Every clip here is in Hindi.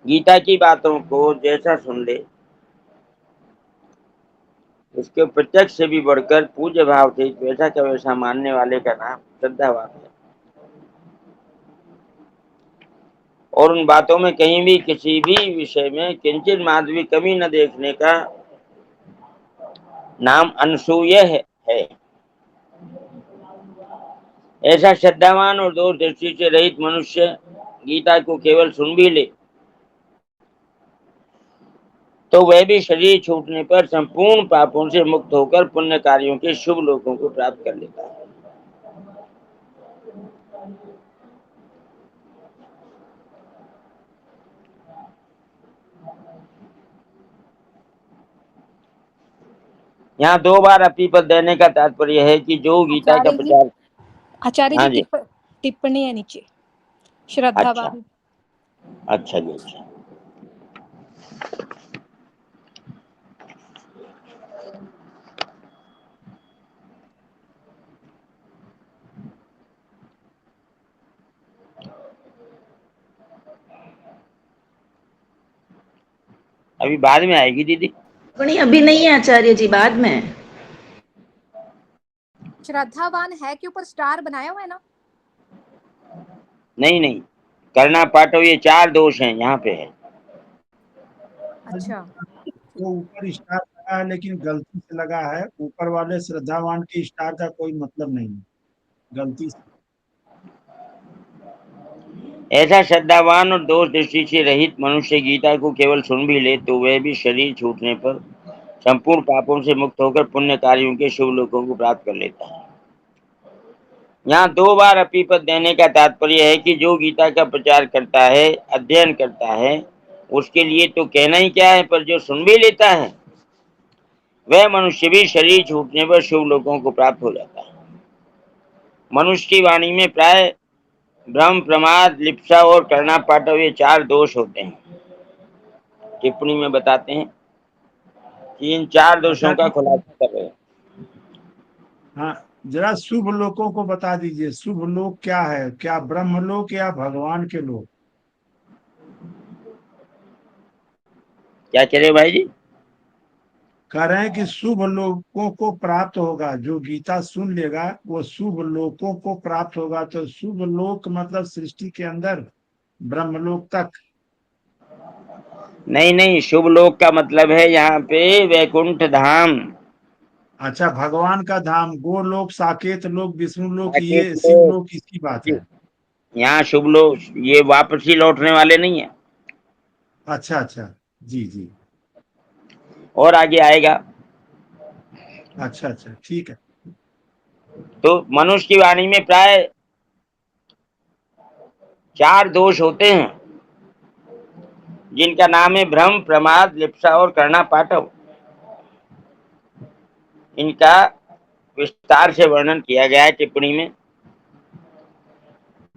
गीता की बातों को जैसा सुन ले, उसके प्रत्यक्ष से भी बढ़कर पूज्य भाव से वैसा का वैसा मानने वाले का नाम श्रद्धावान है। और उन बातों में कहीं भी किसी भी विषय में किंचित मात्र भी कमी न देखने का नाम अनसूय है। ऐसा श्रद्धावान और दोष दृष्टि से रहित मनुष्य गीता को केवल सुन भी ले तो वह भी शरीर छूटने पर संपूर्ण पापों से मुक्त होकर पुण्य कार्यों के शुभ लोकों को प्राप्त कर लेता है। यहाँ 2 बार अपीपद देने का तात्पर्य है कि जो गीता का प्रचार। आचार्य हाँ जी, जी, टिप्पणी है नीचे, अच्छा श्रद्धावान। अच्छा जी, अच्छा। अभी बाद में आएगी दीदी। अभी नहीं है आचार्य जी, बाद में। श्रद्धावान है के ऊपर स्टार बनाया हुआ है ना? नहीं नहीं, करना पाठो ये 4 दोष हैं, यहाँ पे है। अच्छा, वो ऊपर स्टार लगा है लेकिन गलती से लगा है। ऊपर वाले श्रद्धावान के स्टार का कोई मतलब नहीं है, गलती से। ऐसा श्रद्धावान और दोष दृष्टि से रहित मनुष्य गीता को केवल सुन भी ले तो वह भी शरीर छूटने पर संपूर्ण पापों से मुक्त होकर पुण्य कार्यों के शुभ लोकों को प्राप्त कर लेता है। यहाँ 2 बार अपीपद देने का तात्पर्य है कि जो गीता का प्रचार करता है, अध्ययन करता है, उसके लिए तो कहना ही क्या है, पर जो सुन भी लेता है वह मनुष्य भी शरीर छूटने पर शुभ लोकों को प्राप्त हो जाता है। मनुष्य की वाणी में प्राय भ्रम, प्रमाद, लिप्सा और कर्णापाठव ये 4 दोष होते हैं। टिप्पणी में बताते हैं कि इन 4 दोषों का खुलासा कर रहे हैं। हाँ, जरा शुभ लोकों को बता दीजिए। शुभ लोक क्या है? क्या ब्रह्मलोक या भगवान के लोक? क्या कह रहे हो भाई जी? कह रहे हैं कि शुभ लोकों को प्राप्त होगा, जो गीता सुन लेगा वो शुभ लोकों को प्राप्त होगा। तो शुभ लोक मतलब सृष्टि के अंदर ब्रह्मलोक तक। नहीं नहीं, शुभ लोक का मतलब है यहाँ पे वैकुंठ धाम। अच्छा, भगवान का धाम, गोलोक, साकेत लोक, विष्णु लोक, साकेत ये शिव लोक, लोक, इसकी बात है। यहाँ शुभ लोक ये वापसी लौटने वाले नहीं है। अच्छा अच्छा, जी जी, और आगे आएगा। अच्छा अच्छा, ठीक है। तो मनुष्य की वाणी में प्राय 4 दोष होते हैं, जिनका नाम है भ्रम, प्रमाद, लिप्सा और कर्णापाठव। इनका विस्तार से वर्णन किया गया है टिप्पणी में।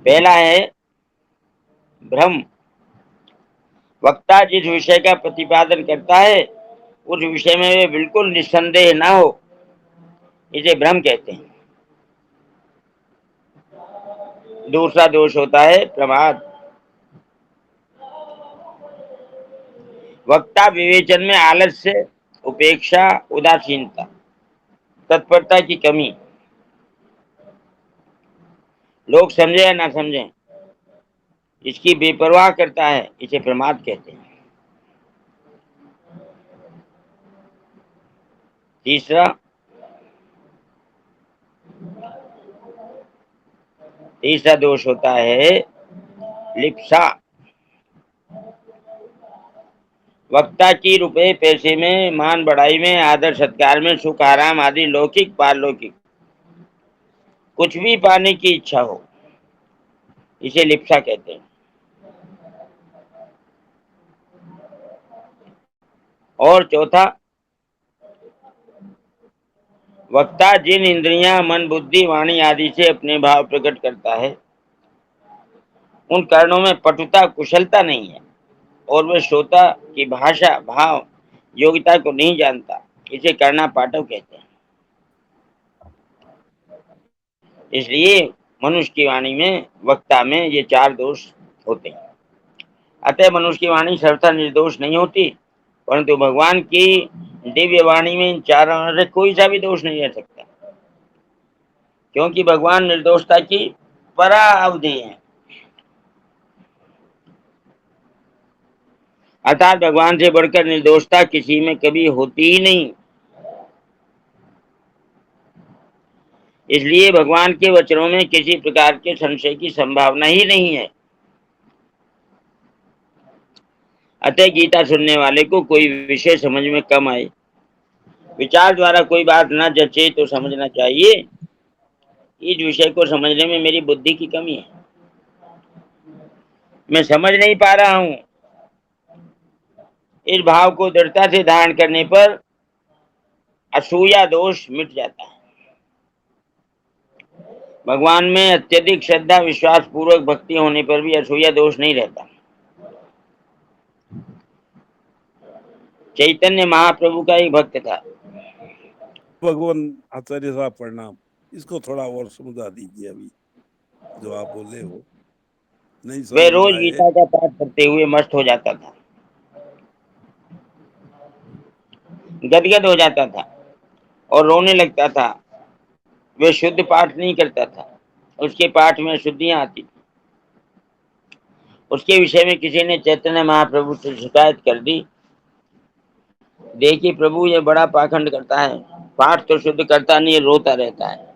पहला है भ्रम। वक्ता जिस विषय का प्रतिपादन करता है उस विषय में वे बिल्कुल निस्संदेह ना हो, इसे भ्रम कहते हैं। दूसरा दोष होता है प्रमाद। वक्ता विवेचन में आलस्य, उपेक्षा, उदासीनता, तत्परता की कमी, लोग समझे या ना समझें, इसकी बेपरवाह करता है, इसे प्रमाद कहते हैं। तीसरा तीसरा दोष होता है लिप्सा। वक्ता की रुपए पैसे में, मान बढ़ाई में, आदर सत्कार में, सुख आराम आदि लौकिक पारलौकिक कुछ भी पाने की इच्छा हो, इसे लिप्सा कहते हैं। और चौथा, वक्ता जिन इंद्रियां, मन, बुद्धि, वाणी आदि से अपने भाव प्रकट करता है उन कर्णों में पटुता, कुशलता नहीं है और वह श्रोता की भाषा, भाव, योग्यता को नहीं जानता, इसे कर्णा पाठव कहते हैं। इसलिए मनुष्य की वाणी में, वक्ता में ये 4 दोष होते हैं। अतः मनुष्य की वाणी सर्वथा निर्दोष नहीं होती, परंतु भगवान की दिव्य वाणी में इन चारों में से कोई सा भी दोष नहीं रह सकता, क्योंकि भगवान निर्दोषता की परा अवधि है। अर्थात भगवान से बढ़कर निर्दोषता किसी में कभी होती ही नहीं। इसलिए भगवान के वचनों में किसी प्रकार के संशय की संभावना ही नहीं है। अतः गीता सुनने वाले को कोई विषय समझ में कम आए, विचार द्वारा कोई बात न जचे तो समझना चाहिए इस विषय को समझने में मेरी बुद्धि की कमी है, मैं समझ नहीं पा रहा हूं। इस भाव को दृढ़ता से धारण करने पर असूया दोष मिट जाता है। भगवान में अत्यधिक श्रद्धा विश्वास पूर्वक भक्ति होने पर भी असूया दोष नहीं रहता। चैतन्य महाप्रभु का एक भक्त था। भगवान आचार्य साहब प्रणाम, इसको थोड़ा और समझा दीजिए। अभी जो आप बोले हो नहीं समझ वे में रोज आए। गीता का पाठ करते हुए मस्त हो जाता था, गदगद हो जाता था और रोने लगता था। वे शुद्ध पाठ नहीं करता था, उसके पाठ में अशुद्धियां आती थी। उसके विषय में किसी ने चैतन्य महाप्रभु से शिकायत कर दी, देखिए प्रभु ये बड़ा पाखंड करता है, पाठ तो शुद्ध करता नहीं, रोता रहता है।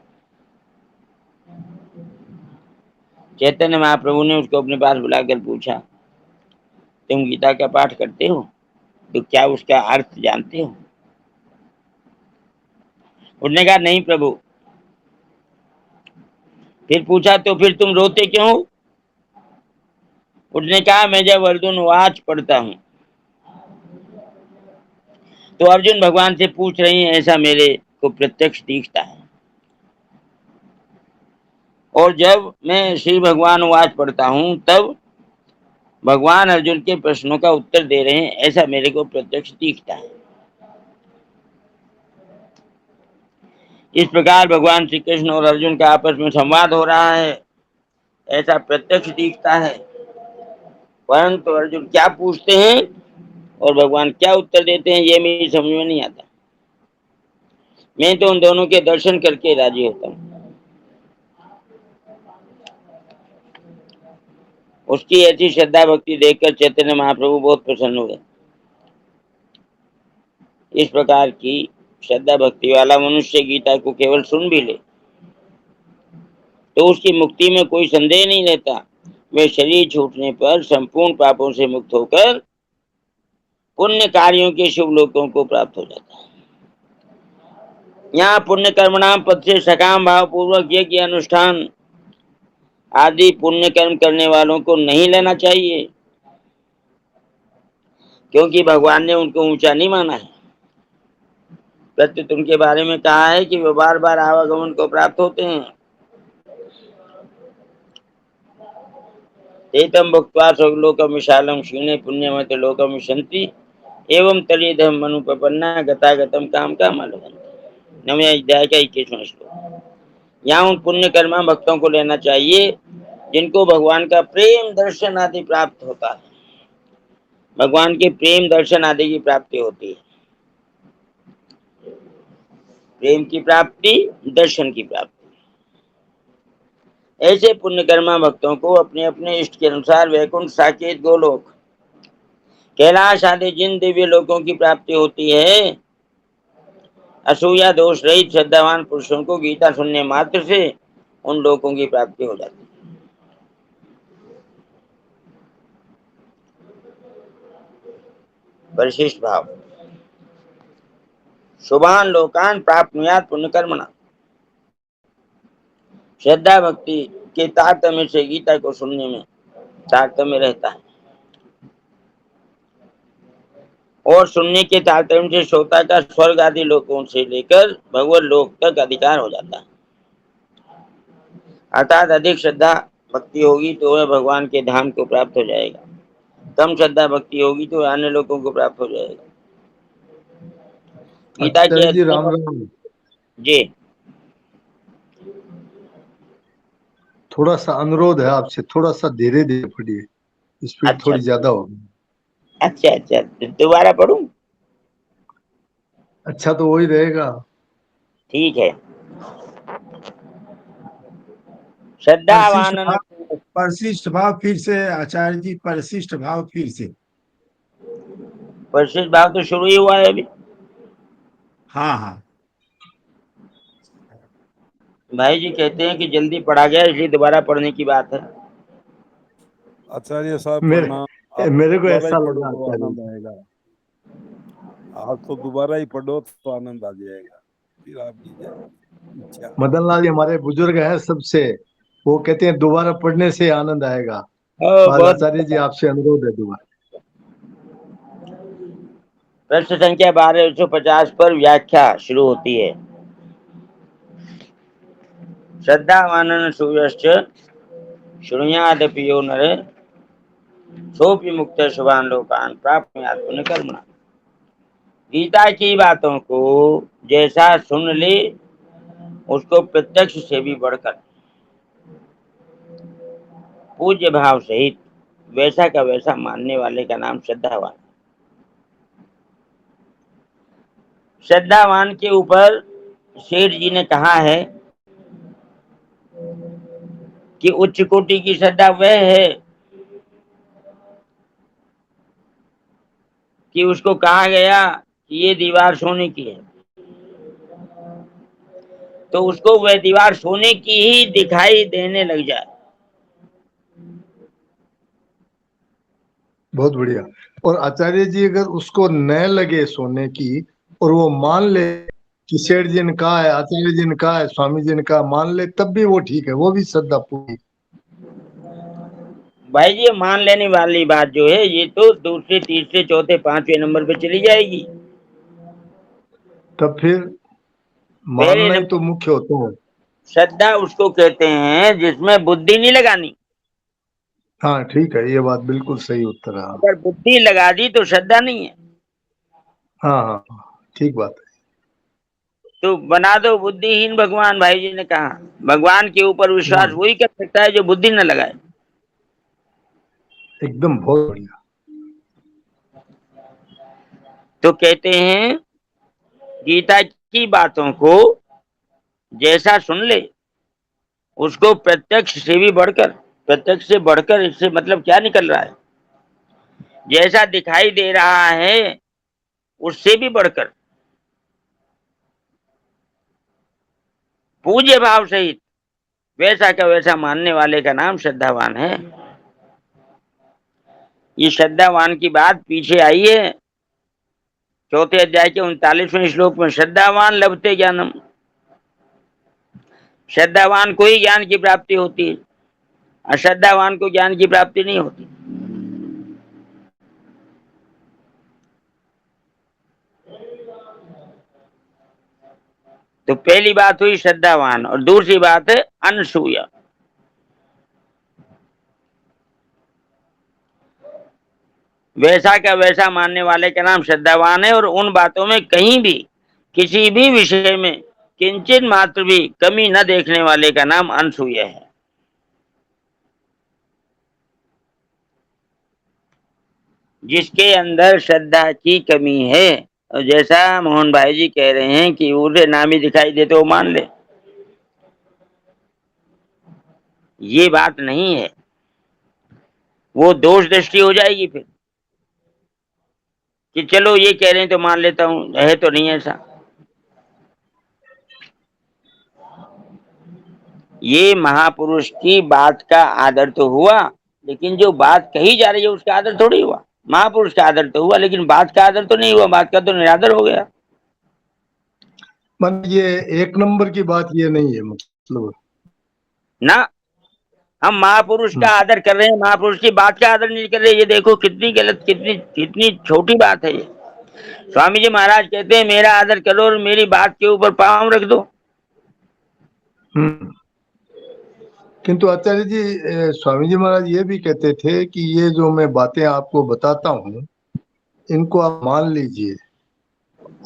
चैतन्य महाप्रभु ने उसको अपने पास बुलाकर पूछा, तुम गीता का पाठ करते हो तो क्या उसका अर्थ जानते हो? उसने कहा नहीं प्रभु। फिर पूछा तो फिर तुम रोते क्यों हो? उसने कहा मैं जब अर्जुन वाच पढ़ता हूं तो अर्जुन भगवान से पूछ रही हैं ऐसा मेरे को प्रत्यक्ष दिखता है, और जब मैं श्री भगवान वाच पढ़ता हूं तब भगवान अर्जुन के प्रश्नों का उत्तर दे रहे हैं ऐसा मेरे को प्रत्यक्ष दिखता है। इस प्रकार भगवान श्री कृष्ण और अर्जुन का आपस में संवाद हो रहा है ऐसा प्रत्यक्ष दिखता है, परंतु अर्जुन क्या पूछते हैं और भगवान क्या उत्तर देते हैं ये मेरी समझ में नहीं आता। मैं तो उन दोनों के दर्शन करके राजी होता हूँ। उसकी ऐसी श्रद्धा भक्ति देखकर चैतन्य महाप्रभु बहुत प्रसन्न हुए। इस प्रकार की श्रद्धा भक्ति वाला मनुष्य गीता को केवल सुन भी ले तो उसकी मुक्ति में कोई संदेह नहीं रहता। वे शरीर छूटने पर संपूर्ण पापों से मुक्त होकर पुण्य कार्यों के शुभ लोकों को प्राप्त हो जाता है। यहाँ पुण्य कर्मणाम पद से सकाम भाव पूर्वक यज्ञ अनुष्ठान आदि पुण्य कर्म करने वालों को नहीं लेना चाहिए, क्योंकि भगवान ने उनको ऊंचा नहीं माना है। प्रत्युत उनके बारे में कहा है कि वे बार बार आवागमन को प्राप्त होते हैं। एतम भुक्त्वा स्वर्गलोकम विशालम क्षीणे पुण्यमत लोकम विशन्ति एवं तरिधम मनुपपन्ना गतागतम काम कामलभन्ति। 9वें अध्याय का 21वां श्लोक। यहाँ उन पुण्य कर्मा भक्तों को लेना चाहिए जिनको भगवान का प्रेम दर्शन आदि प्राप्त होता है। भगवान के प्रेम दर्शन आदि की प्राप्ति होती है। प्रेम की प्राप्ति, दर्शन की प्राप्ति। ऐसे पुण्यकर्मा भक्तों को अपने अपने इष्ट के अनुसार वैकुंठ, साकेत, गोलोक, कैलाश आदि जिन दिव्य लोकों की प्राप्ति होती है, असूया दोष रहित श्रद्धावान पुरुषों को गीता सुनने मात्र से उन लोकों की प्राप्ति हो जाती है। परिशिष्ट भाव। शुभान लोकान प्राप्नुयात् पुण्यकर्मणा। श्रद्धा भक्ति के तारतम्य से गीता को सुनने में तारतम्य रहता है, और सुनने के तारतम्य से श्रोता का स्वर्ग आदि लोकों से लेकर भगवत लोक तक अधिकार हो जाता है। अर्थात अधिक श्रद्धा भक्ति होगी तो वह भगवान के धाम को प्राप्त हो जाएगा, कम श्रद्धा भक्ति होगी तो अन्य लोगों को प्राप्त हो जाएगा। गीता के जी राम राम। जी थोड़ा सा अनुरोध है आपसे, थोड़ा सा धीरे धीरे पढ़िए। स्पीड अच्छा थोड़ी ज्यादा होगी। अच्छा अच्छा, तो दोबारा पढ़ूं? अच्छा तो वही रहेगा। ठीक है। श्रद्धावान परिशिष्ट भाव फिर से आचार्य जी, परिशिष्ट भाव फिर से। परिशिष्ट भाव तो शुरू ही हुआ है अभी। हाँ हाँ, भाई जी कहते हैं कि जल्दी पढ़ा गया इसलिए दोबारा पढ़ने की बात है। आचार्य साहब मेरे प्रणाम। आप मेरे को दोबारा ही ऐसा पढ़ो लगा तो आचार्य आनंद जी। आएगा। आप तो दोबारा ही पढ़ो तो आनंद आ जाएगा, फिर आपकी इच्छा। मदन लाल जी हमारे बुजुर्ग हैं सबसे, वो कहते हैं दोबारा पढ़ने से आनंद आएगा। तो आज बहुत आचार्य जी आपसे अनुरोध है दोबारा। प्रश्न संख्या 1250 पर व्याख्या शुरू होती है। श्रद्धावान सूयश्च शृणुयादपि यो नर सोऽपि मुक्त शुभान लोकान प्राप्नुयात् पुण्यकर्मणा। गीता की बातों को जैसा सुन ले उसको प्रत्यक्ष से भी बढ़कर पूज्य भाव सहित वैसा का वैसा मानने वाले का नाम श्रद्धावान। श्रद्धावान के ऊपर शेठ जी ने कहा है कि उच्च कोटि की श्रद्धा वह है कि उसको कहा गया कि ये दीवार सोने की है, तो उसको वह दीवार सोने की ही दिखाई देने लग जाए। बहुत बढ़िया। और आचार्य जी अगर उसको न लगे सोने की और वो मान ले कि सेठ जी ने कहा है, आचार्य जी ने कहा है, स्वामी जी ने कहा, मान ले, तब भी वो ठीक है, वो भी श्रद्धा पूरी। भाई ये मान लेने वाली बात जो है ये तो दूसरे तीसरे चौथे पांचवें नंबर पे चली जाएगी। तब फिर पहले मानना ही तो नंबर मुख्य होता है। श्रद्धा उसको कहते हैं जिसमें बुद्धि नहीं लगानी। हाँ ठीक है, ये बात बिल्कुल सही उत्तर है। अगर बुद्धि लगा दी तो श्रद्धा नहीं है। हाँ हाँ हाँ, ठीक बात है। तो बना दो बुद्धिहीन भगवान, भाई जी ने कहा। भगवान के ऊपर विश्वास हाँ, वही कर सकता है जो बुद्धि न लगाए। एकदम बहुत बढ़िया। तो कहते हैं गीता की बातों को जैसा सुन ले उसको प्रत्यक्ष से भी बढ़कर, प्रत्यक्ष से बढ़कर इससे मतलब क्या निकल रहा है, जैसा दिखाई दे रहा है उससे भी बढ़कर पूज्य भाव सहित वैसा का वैसा मानने वाले का नाम श्रद्धावान है। ये श्रद्धावान की बात पीछे आई है चौथे अध्याय के 39वें श्लोक में। श्रद्धावान लभते ज्ञानम, श्रद्धावान को ही ज्ञान की प्राप्ति होती है, अश्रद्धावान को ज्ञान की प्राप्ति नहीं होती। तो पहली बात हुई श्रद्धावान और दूसरी बात है अनसूया। वैसा का वैसा मानने वाले का नाम श्रद्धावान है और उन बातों में कहीं भी किसी भी विषय में किंचित मात्र भी कमी न देखने वाले का नाम अनसूय है। जिसके अंदर श्रद्धा की कमी है और जैसा मोहन भाई जी कह रहे हैं कि उसे नाम ही दिखाई दे तो वो मान ले, ये बात नहीं है। वो दोष दृष्टि हो जाएगी फिर कि चलो ये कह रहे हैं तो मान लेता हूं, है तो नहीं ऐसा। ये महापुरुष की बात का आदर तो हुआ, लेकिन जो बात कही जा रही है उसका आदर थोड़ी हुआ। महापुरुष का आदर तो हुआ लेकिन बात का आदर तो नहीं हुआ, बात का तो निरादर हो गया मन ये एक नंबर की बात ये नहीं है, मतलब ना। हम महापुरुष का आदर कर रहे हैं, महापुरुष की बात का आदर नहीं कर रहे। ये देखो कितनी गलत, कितनी कितनी छोटी बात है ये। स्वामी जी महाराज कहते हैं मेरा आदर करो और मेरी बात के ऊपर पांव रख दो। किंतु आचार्य जी स्वामी जी महाराज ये भी कहते थे कि ये जो मैं बातें आपको बताता हूँ इनको आप मान लीजिए,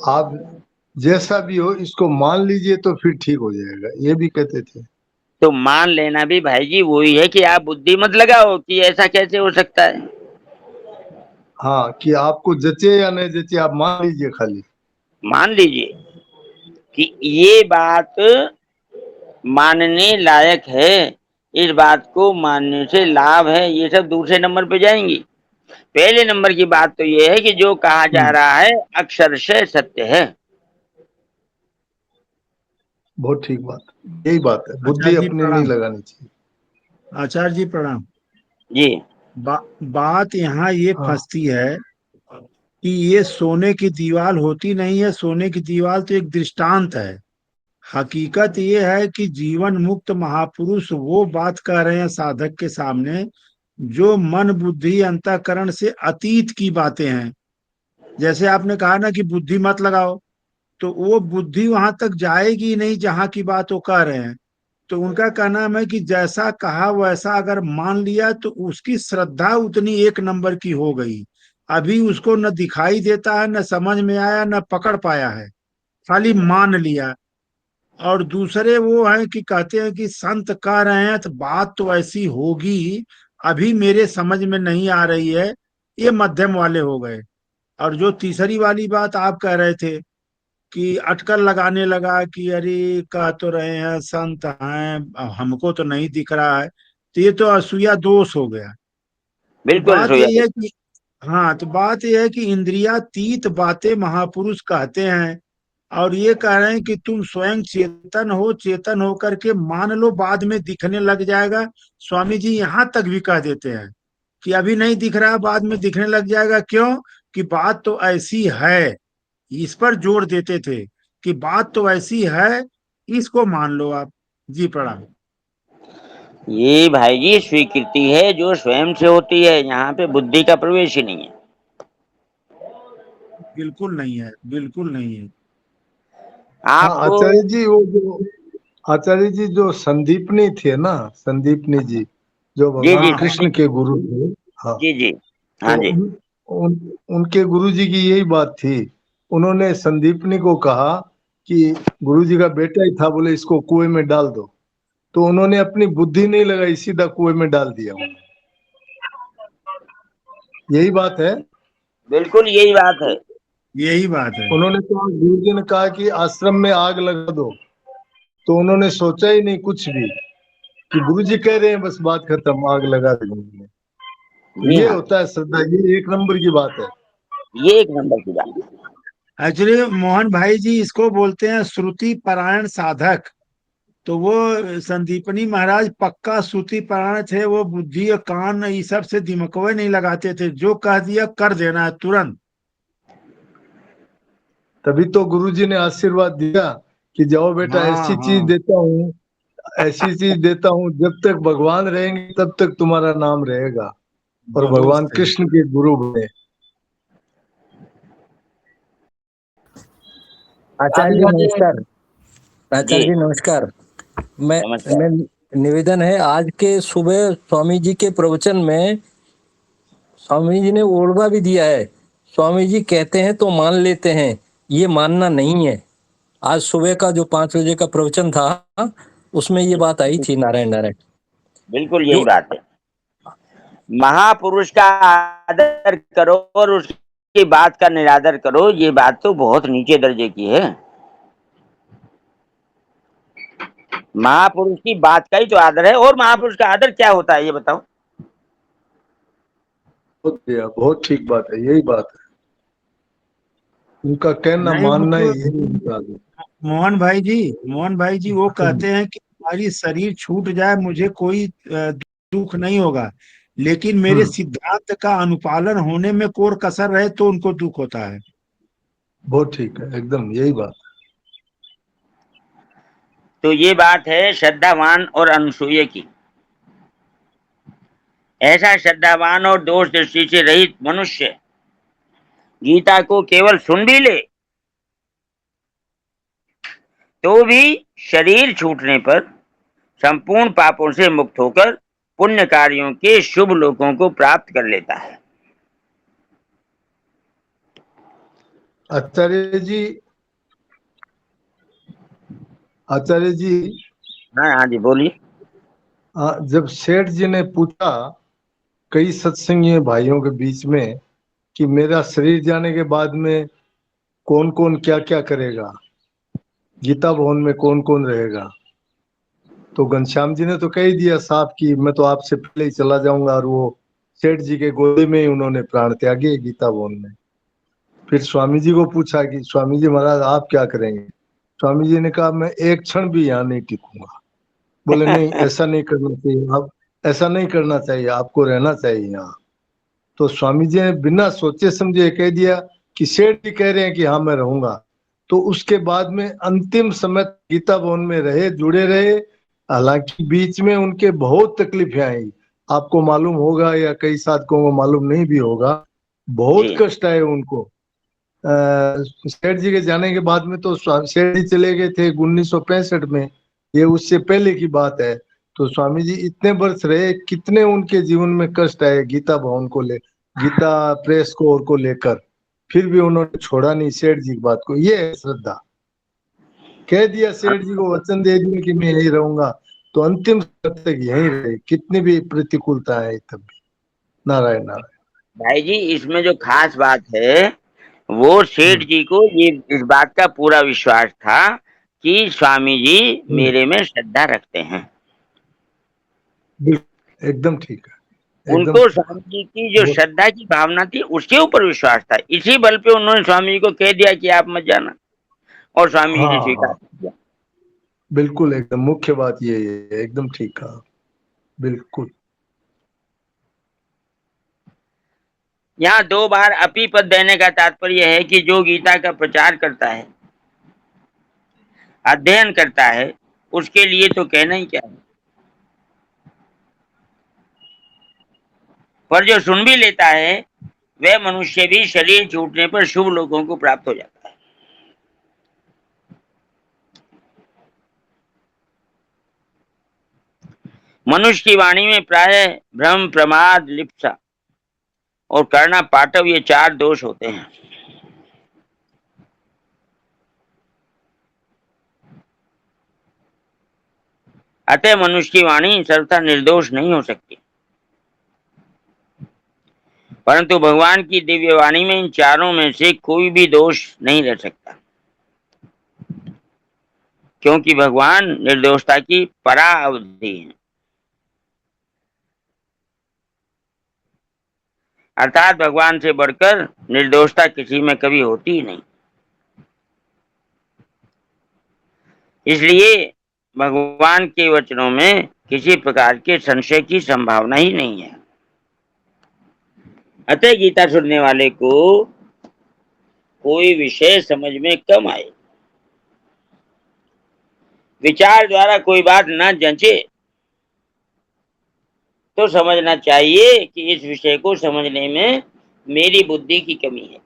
आप जैसा भी हो इसको मान लीजिए तो फिर ठीक हो जाएगा, ये भी कहते थे। तो मान लेना भी भाई जी वही है कि आप बुद्धि मत लगाओ कि ऐसा कैसे हो सकता है। हाँ, कि आपको जचे या नहीं जचे आप मान लीजिए खाली। मान लीजिए कि ये बात मानने लायक है, इस बात को मानने से लाभ है, ये सब दूसरे नंबर पे जाएंगी। पहले नंबर की बात तो ये है कि जो कहा जा रहा है अक्षरशः सत्य है। बहुत ठीक बात, यही बात है, बुद्धि आचार्य जी अपनी नहीं प्रणाम। लगानी चाहिए। आचार्य जी प्रणाम। जी बात यहाँ ये हाँ, फंसती है कि ये सोने की दीवार होती नहीं है। सोने की दीवार तो एक दृष्टांत है। हकीकत ये है कि जीवन मुक्त महापुरुष वो बात कह रहे हैं साधक के सामने जो मन बुद्धि अंतःकरण से अतीत की बातें हैं। जैसे आपने कहा ना कि बुद्धि मत लगाओ, तो वो बुद्धि वहां तक जाएगी नहीं जहां की बात वो कह रहे हैं। तो उनका कहना है कि जैसा कहा वैसा अगर मान लिया तो उसकी श्रद्धा उतनी एक नंबर की हो गई। अभी उसको न दिखाई देता है, न समझ में आया, न पकड़ पाया है, खाली मान लिया। और दूसरे वो हैं कि कहते हैं कि संत कह रहे हैं तो बात तो ऐसी होगी, अभी मेरे समझ में नहीं आ रही है। ये मध्यम वाले हो गए। और जो तीसरी वाली बात आप कह रहे थे कि अटकल लगाने लगा कि अरे कह तो रहे हैं संत हैं, अब हमको तो नहीं दिख रहा है, तो ये तो असूया दोष हो गया। तो बिल्कुल बात सोया। यही है कि हाँ, तो बात यह है कि इंद्रियातीत बातें महापुरुष कहते हैं। और ये कह रहे हैं कि तुम स्वयं चेतन हो, चेतन होकर के मान लो बाद में दिखने लग जाएगा। स्वामी जी यहाँ तक भी कह देते हैं कि अभी नहीं दिख रहा, बाद में दिखने लग जाएगा। क्यों? कि बात तो ऐसी है। इस पर जोर देते थे कि बात तो ऐसी है, इसको मान लो आप। जी प्रणाम। ये भाई जी स्वीकृति है जो स्वयं से होती है, यहाँ पे बुद्धि का प्रवेश ही नहीं है। बिल्कुल नहीं है, बिल्कुल नहीं है। हाँ आपको आचार्य जी, वो जो आचार्य जी जो संदीपनी थे ना, संदीपनी जी जो जी भगवान जी हाँ हाँ कृष्ण के गुरु थे। हाँ, जी जी तो हाँ जी उनके गुरु जी की यही बात थी। उन्होंने संदीपनी को कहा कि गुरु जी का बेटा ही था, बोले इसको कुएं में डाल दो। तो उन्होंने अपनी बुद्धि नहीं लगाई, सीधा कुएं में डाल दिया उन्होंने। यही बात है। बिल्कुल यही बात है। यही बात है। उन्होंने कहा, गुरु जी ने कहा कि आश्रम में आग लगा दो, तो उन्होंने सोचा ही नहीं कुछ भी कि गुरु जी कह रहे हैं बस बात खत्म, आग लगा देंगे। तो जी ये हाँ, होता है श्रद्धा, ये एक नंबर की बात है। ये एक नंबर की बात है। एक्चुअली मोहन भाई जी इसको बोलते हैं श्रुति परायण साधक। तो वो संदीपनी महाराज पक्का श्रुति परायण थे। वो बुद्धि और कान ये सब से दिमकवे नहीं लगाते थे, जो कह दिया कर देना है तुरंत। तभी तो गुरु जी ने आशीर्वाद दिया कि जाओ बेटा, हाँ ऐसी चीज हाँ, देता हूँ, ऐसी चीज देता हूँ, जब तक भगवान रहेंगे तब तक तुम्हारा नाम रहेगा। और बहुत भगवान सही। कृष्ण के गुरु बने। आचार्य जी नमस्कार। जी आचार्य जी नमस्कार। मैं नमस्कार। मैं निवेदन है, आज के सुबह स्वामी जी के प्रवचन में स्वामी जी ने ओरबा भी दिया है। स्वामी जी कहते हैं तो मान लेते हैं, ये मानना नहीं है। आज सुबह का जो 5 बजे का प्रवचन था उसमें ये बात आई थी, नारायण नारायण। बिल्कुल यही जो बात है। महापुरुष का आदर करो और उसकी बात का निरादर करो, ये बात तो बहुत नीचे दर्जे की है। महापुरुष की बात का ही तो आदर है। और महापुरुष का आदर क्या होता है ये बताओ। बहुत ठीक बात है, यही बात है। उनका कहना नहीं मानना ही वो यही उनका आदर। मोहन भाई जी वो कहते हैं कि हमारी शरीर छूट जाए मुझे कोई दुख नहीं होगा, लेकिन मेरे हम्म, सिद्धांत का अनुपालन होने में कोर कसर रहे तो उनको दुख होता है। बहुत ठीक है, एकदम यही बात। तो ये बात है श्रद्धावान और अनुसूय की। ऐसा श्रद्धावान और दोष दृष्टि से रहित मनुष्य गीता को केवल सुन भी ले तो भी शरीर छूटने पर संपूर्ण पापों से मुक्त होकर पुण्य कार्यों के शुभ लोकों को प्राप्त कर लेता है। आचार्य जी, आचार्य जी, हाँ हाँ जी बोलिए। जब सेठ जी ने पूछा कई सत्संगी भाइयों के बीच में कि मेरा शरीर जाने के बाद में कौन कौन क्या क्या करेगा, गीता भवन में कौन कौन रहेगा, तो घनश्याम जी ने तो कह ही दिया साहब कि मैं तो आपसे पहले ही चला जाऊंगा, और वो सेठ जी के गोदे में ही उन्होंने प्राण त्यागे गीता भवन में। फिर स्वामी जी को पूछा कि स्वामी जी महाराज आप क्या करेंगे, स्वामी जी ने कहा मैं एक क्षण भी यहाँ नहीं टिकूंगा। बोले नहीं ऐसा नहीं करना चाहिए, आप ऐसा नहीं करना चाहिए, आपको रहना चाहिए यहाँ। तो स्वामी जी ने बिना सोचे समझे कह दिया कि सेठ जी कह रहे हैं कि हाँ मैं रहूंगा। तो उसके बाद में अंतिम समय गीता भवन में रहे, जुड़े रहे। हालांकि बीच में उनके बहुत तकलीफें आई, आपको मालूम होगा या कई साधकों को मालूम नहीं भी होगा, बहुत जी कष्ट आए उनको। सेठ जी के जाने के बाद में तो सेठ जी चले गए थे 1965 में, ये उससे पहले की बात है। तो स्वामी जी इतने वर्ष रहे, कितने उनके जीवन में कष्ट आए गीता भवन को ले, गीता प्रेस को लेकर, फिर भी उन्होंने छोड़ा नहीं सेठ जी की बात को। ये है श्रद्धा। कह दिया सेठ जी को, वचन दे दिया कि मैं यही रहूंगा, तो अंतिम तक यहीं रहे, कितनी भी प्रतिकूलता है तब भी। नारायण नारायण। भाई जी, इसमें जो खास बात है वो सेठ जी को ये इस बात का पूरा विश्वास था कि स्वामी जी मेरे में श्रद्धा रखते हैं। एकदम ठीक है, एकदम उनको ठीक स्वामी जी की जो है। श्रद्धा की भावना थी उसके ऊपर विश्वास था, इसी बल पे उन्होंने स्वामी जी को कह दिया कि आप मत जाना, और स्वामी जी हाँ ने स्वीकार हाँ, किया। बिल्कुल एकदम मुख्य बात ये है, एकदम ठीक कहा, बिल्कुल। यहाँ 2 बार अपी पद देने का तात्पर्य है कि जो गीता का प्रचार करता है, अध्ययन करता है, उसके लिए तो कहना ही क्या है, पर जो सुन भी लेता है वह मनुष्य भी शरीर छूटने पर शुभ लोगों को प्राप्त हो जाता है। मनुष्य की वाणी में प्राय भ्रम, प्रमाद, लिप्सा और करना पाटव, ये 4 दोष होते हैं। अतः मनुष्य की वाणी सर्वथा निर्दोष नहीं हो सकती, परंतु भगवान की दिव्य वाणी में इन चारों में से कोई भी दोष नहीं रह सकता, क्योंकि भगवान निर्दोषता की परा अवधि है। अर्थात भगवान से बढ़कर निर्दोषता किसी में कभी होती ही नहीं। इसलिए भगवान के वचनों में किसी प्रकार के संशय की संभावना ही नहीं है। अतः गीता सुनने वाले को कोई विषय समझ में कम आए, विचार द्वारा कोई बात न जंचे, तो समझना चाहिए कि इस विषय को समझने में मेरी बुद्धि की कमी है,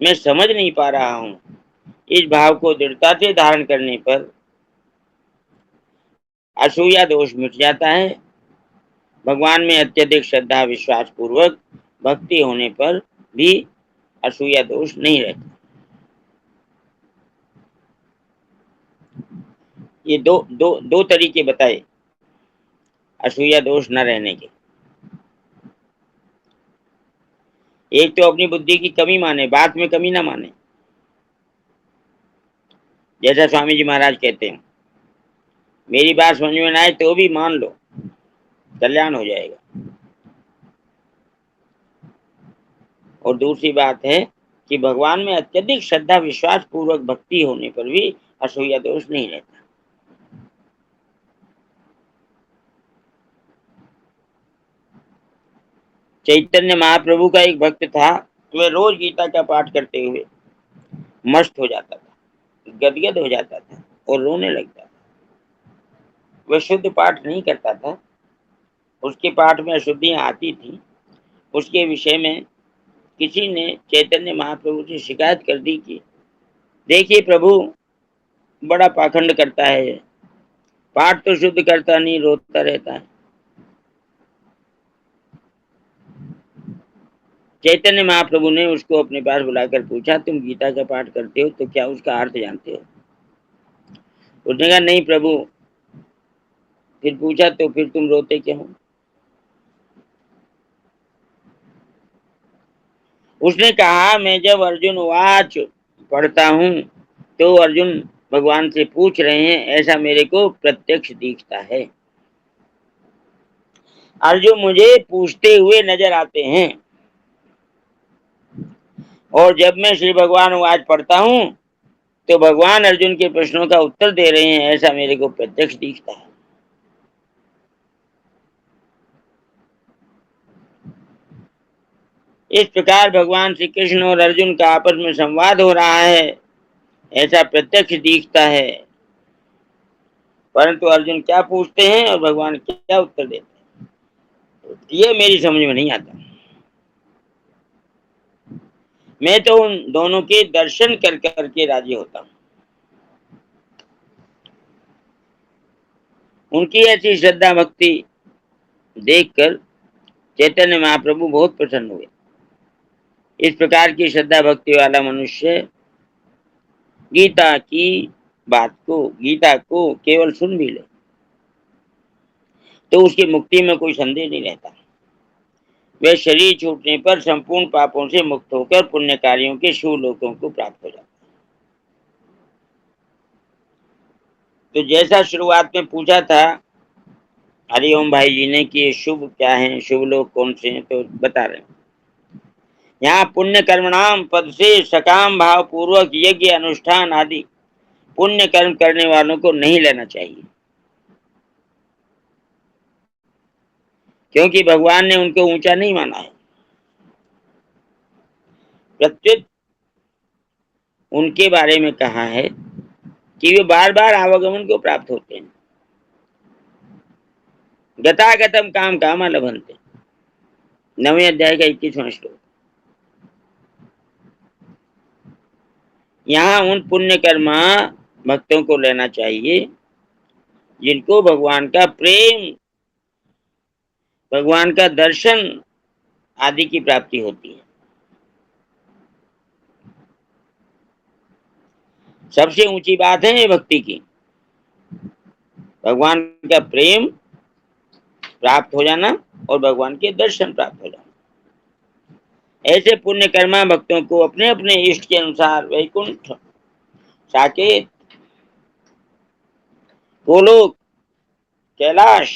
मैं समझ नहीं पा रहा हूं। इस भाव को दृढ़ता से धारण करने पर असूया दोष मिट जाता है। भगवान में अत्यधिक श्रद्धा विश्वास पूर्वक भक्ति होने पर भी असूया दोष नहीं रहता। ये दो तरीके बताए असूया दोष न रहने के। एक तो अपनी बुद्धि की कमी माने, बात में कमी ना माने, जैसा स्वामी जी महाराज कहते हैं, मेरी बात समझ में ना आए तो भी मान लो, कल्याण हो जाएगा। और दूसरी बात है कि भगवान में अत्यधिक श्रद्धा विश्वास पूर्वक भक्ति होने पर भी असूया दोष नहीं रहता। चैतन्य महाप्रभु का एक भक्त था, वह रोज गीता का पाठ करते हुए मस्त हो जाता था, गदगद हो जाता था और रोने लगता था। वह शुद्ध पाठ नहीं करता था, उसके पाठ में अशुद्धियां आती थी। उसके विषय में किसी ने चैतन्य महाप्रभु से शिकायत कर दी कि देखिए प्रभु बड़ा पाखंड करता है, पाठ तो शुद्ध करता नहीं, रोता रहता है। चैतन्य महाप्रभु ने उसको अपने पास बुलाकर पूछा, तुम गीता का पाठ करते हो तो क्या उसका अर्थ जानते हो? उसने कहा नहीं प्रभु, फिर पूछा, तो फिर तुम रोते क्यों? उसने कहा, मैं जब अर्जुन वाच पढ़ता हूँ तो अर्जुन भगवान से पूछ रहे हैं, ऐसा मेरे को प्रत्यक्ष दिखता है। अर्जुन मुझे पूछते हुए नजर आते हैं, और जब मैं श्री भगवान वाच पढ़ता हूँ तो भगवान अर्जुन के प्रश्नों का उत्तर दे रहे हैं, ऐसा मेरे को प्रत्यक्ष दिखता है। इस प्रकार भगवान श्री कृष्ण और अर्जुन का आपस में संवाद हो रहा है, ऐसा प्रत्यक्ष दिखता है। परंतु अर्जुन क्या पूछते हैं और भगवान क्या उत्तर देते हैं, ये मेरी समझ में नहीं आता। मैं तो उन दोनों के दर्शन कर करके राजी होता हूँ। उनकी ऐसी श्रद्धा भक्ति देखकर चैतन्य महाप्रभु बहुत प्रसन्न हुए। इस प्रकार की श्रद्धा भक्ति वाला मनुष्य गीता को केवल सुन भी ले तो उसकी मुक्ति में कोई संदेह नहीं रहता। वह शरीर छूटने पर संपूर्ण पापों से मुक्त होकर पुण्य कार्यों के शुभ लोकों को प्राप्त हो जाता है। तो जैसा शुरुआत में पूछा था हरिओम भाई जी ने कि शुभ क्या है, शुभ लोग कौन से हैं, तो बता रहे हैं। यहाँ पुण्य कर्मणाम पद से सकाम भाव पूर्वक यज्ञ अनुष्ठान आदि पुण्य कर्म करने वालों को नहीं लेना चाहिए, क्योंकि भगवान ने उनको ऊंचा नहीं माना है। प्रत्युत उनके बारे में कहा है कि वे बार बार आवागमन को प्राप्त होते हैं। गतागतम काम कामा लभन्ते, 9वें अध्याय का 21वां श्लोक। यहाँ उन पुण्य कर्मा भक्तों को लेना चाहिए जिनको भगवान का प्रेम, भगवान का दर्शन आदि की प्राप्ति होती है। सबसे ऊंची बात है ये भक्ति की, भगवान का प्रेम प्राप्त हो जाना और भगवान के दर्शन प्राप्त हो जाना। ऐसे पुण्य कर्मा भक्तों को अपने अपने इष्ट के अनुसार वैकुंठ, साकेत, गोलोक, कैलाश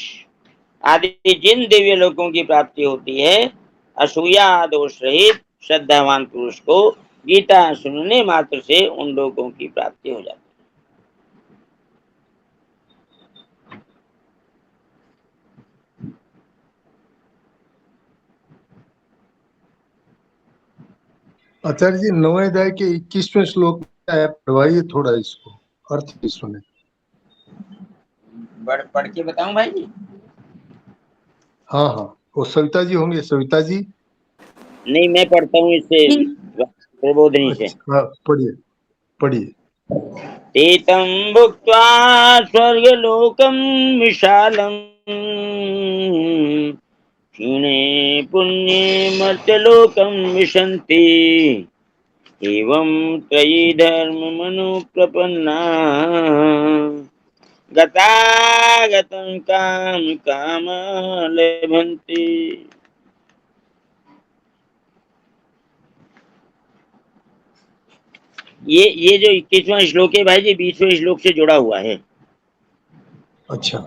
आदि जिन दिव्य लोकों की प्राप्ति होती है, असूया दोष रहित श्रद्धावान पुरुष को गीता सुनने मात्र से उन लोगों की प्राप्ति हो जाती है। आचार्य जी 9वें अध्याय के 21वें श्लोक है, पढ़वाइए थोड़ा इसको, अर्थ भी सुने। पढ़ के बताऊं भाई जी? हाँ हाँ, वो सविता जी होंगे, सविता जी। नहीं, मैं पढ़ता हूँ इससे, प्रबोधनी से। अच्छा, हाँ, पढ़िए पढ़िए। तेतं भुक्त्वा स्वर्गलोकं विशालम् क्षीणे पुण्ये मर्त्यलोकं विशन्ति एवं त्रयी धर्ममनुप्रपन्ना गतागतं कामा लभन्ति। ये जो 21वां श्लोक है भाई जी, 20वें श्लोक से जुड़ा हुआ है। अच्छा,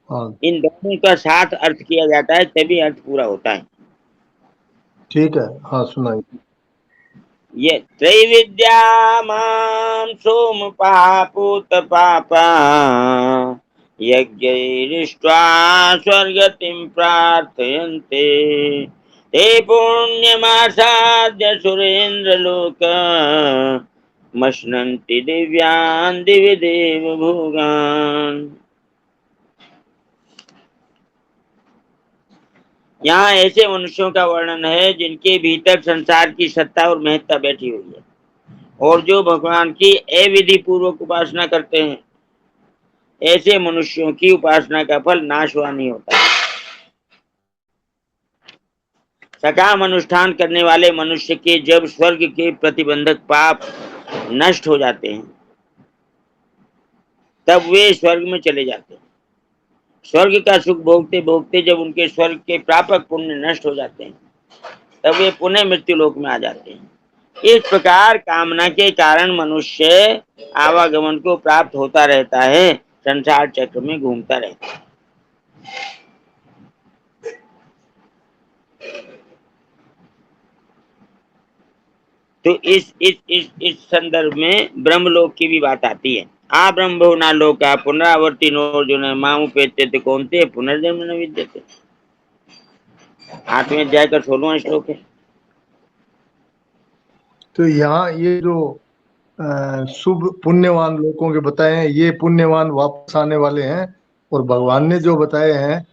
हाँ इन दोनों का साथ अर्थ किया जाता है तभी अर्थ पूरा होता है। ठीक है, हाँ सुनाइए। ये त्रैविद्या मां सोम पापूत पापा यज्ञैरिष्ट्वा स्वर्गतिं प्रार्थयन्ते ते पुण्यमासाद्य सुरेन्द्रलोक मश्नन्ति दिव्यान् दिवि देव भोगान्। यहाँ ऐसे मनुष्यों का वर्णन है जिनके भीतर संसार की सत्ता और महत्ता बैठी हुई है और जो भगवान की अविधि पूर्वक उपासना करते हैं। ऐसे मनुष्यों की उपासना का फल नाशवान नहीं होता। सकाम अनुष्ठान करने वाले मनुष्य के जब स्वर्ग के प्रतिबंधक पाप नष्ट हो जाते हैं तब वे स्वर्ग में चले जाते हैं। स्वर्ग का सुख भोगते भोगते जब उनके स्वर्ग के प्रापक पुण्य नष्ट हो जाते हैं, तब वे पुनः मृत्यु लोक में आ जाते हैं। इस प्रकार कामना के कारण मनुष्य आवागमन को प्राप्त होता रहता है, संसार चक्र में घूमता रहता है। तो इस संदर्भ में ब्रह्मलोक की भी बात आती है। आ ब्रह्मो ना लोका पुनरावर्ती नो जो न मामु पेते कौनते पुनर्जन्म न विद्यते। 8वें अध्याय का 16वां श्लोक है। तो यहाँ ये जो शुभ पुण्यवान लोगों के बताए हैं, ये पुण्यवान वापस आने वाले हैं, और भगवान ने जो बताए हैं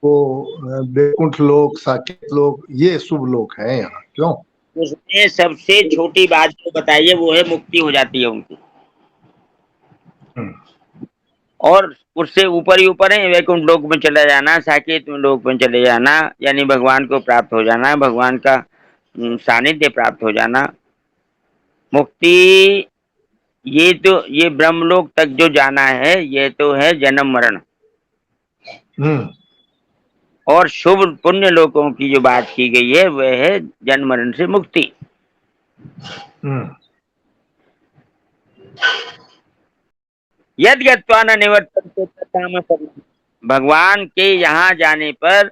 वो बैकुंठ लोक, साकेत लोक, ये शुभ लोक है यहाँ। क्यों? उसमें सबसे छोटी बात जो बताई है वो है मुक्ति हो जाती है उनकी, और उससे ऊपर ही ऊपर है वैकुंठ लोक में चला जाना, साकेत में लोक में चले जाना, यानी भगवान को प्राप्त हो जाना, भगवान का सानिध्य प्राप्त हो जाना। मुक्ति ये ब्रह्मलोक तक जो जाना है ये तो है जन्म मरण, और शुभ पुण्य लोकों की जो बात की गई है वह है जन्म मरण से मुक्ति। यद गत्वा न निवर्तन्ते तत्काम सर्वं। भगवान के यहाँ जाने पर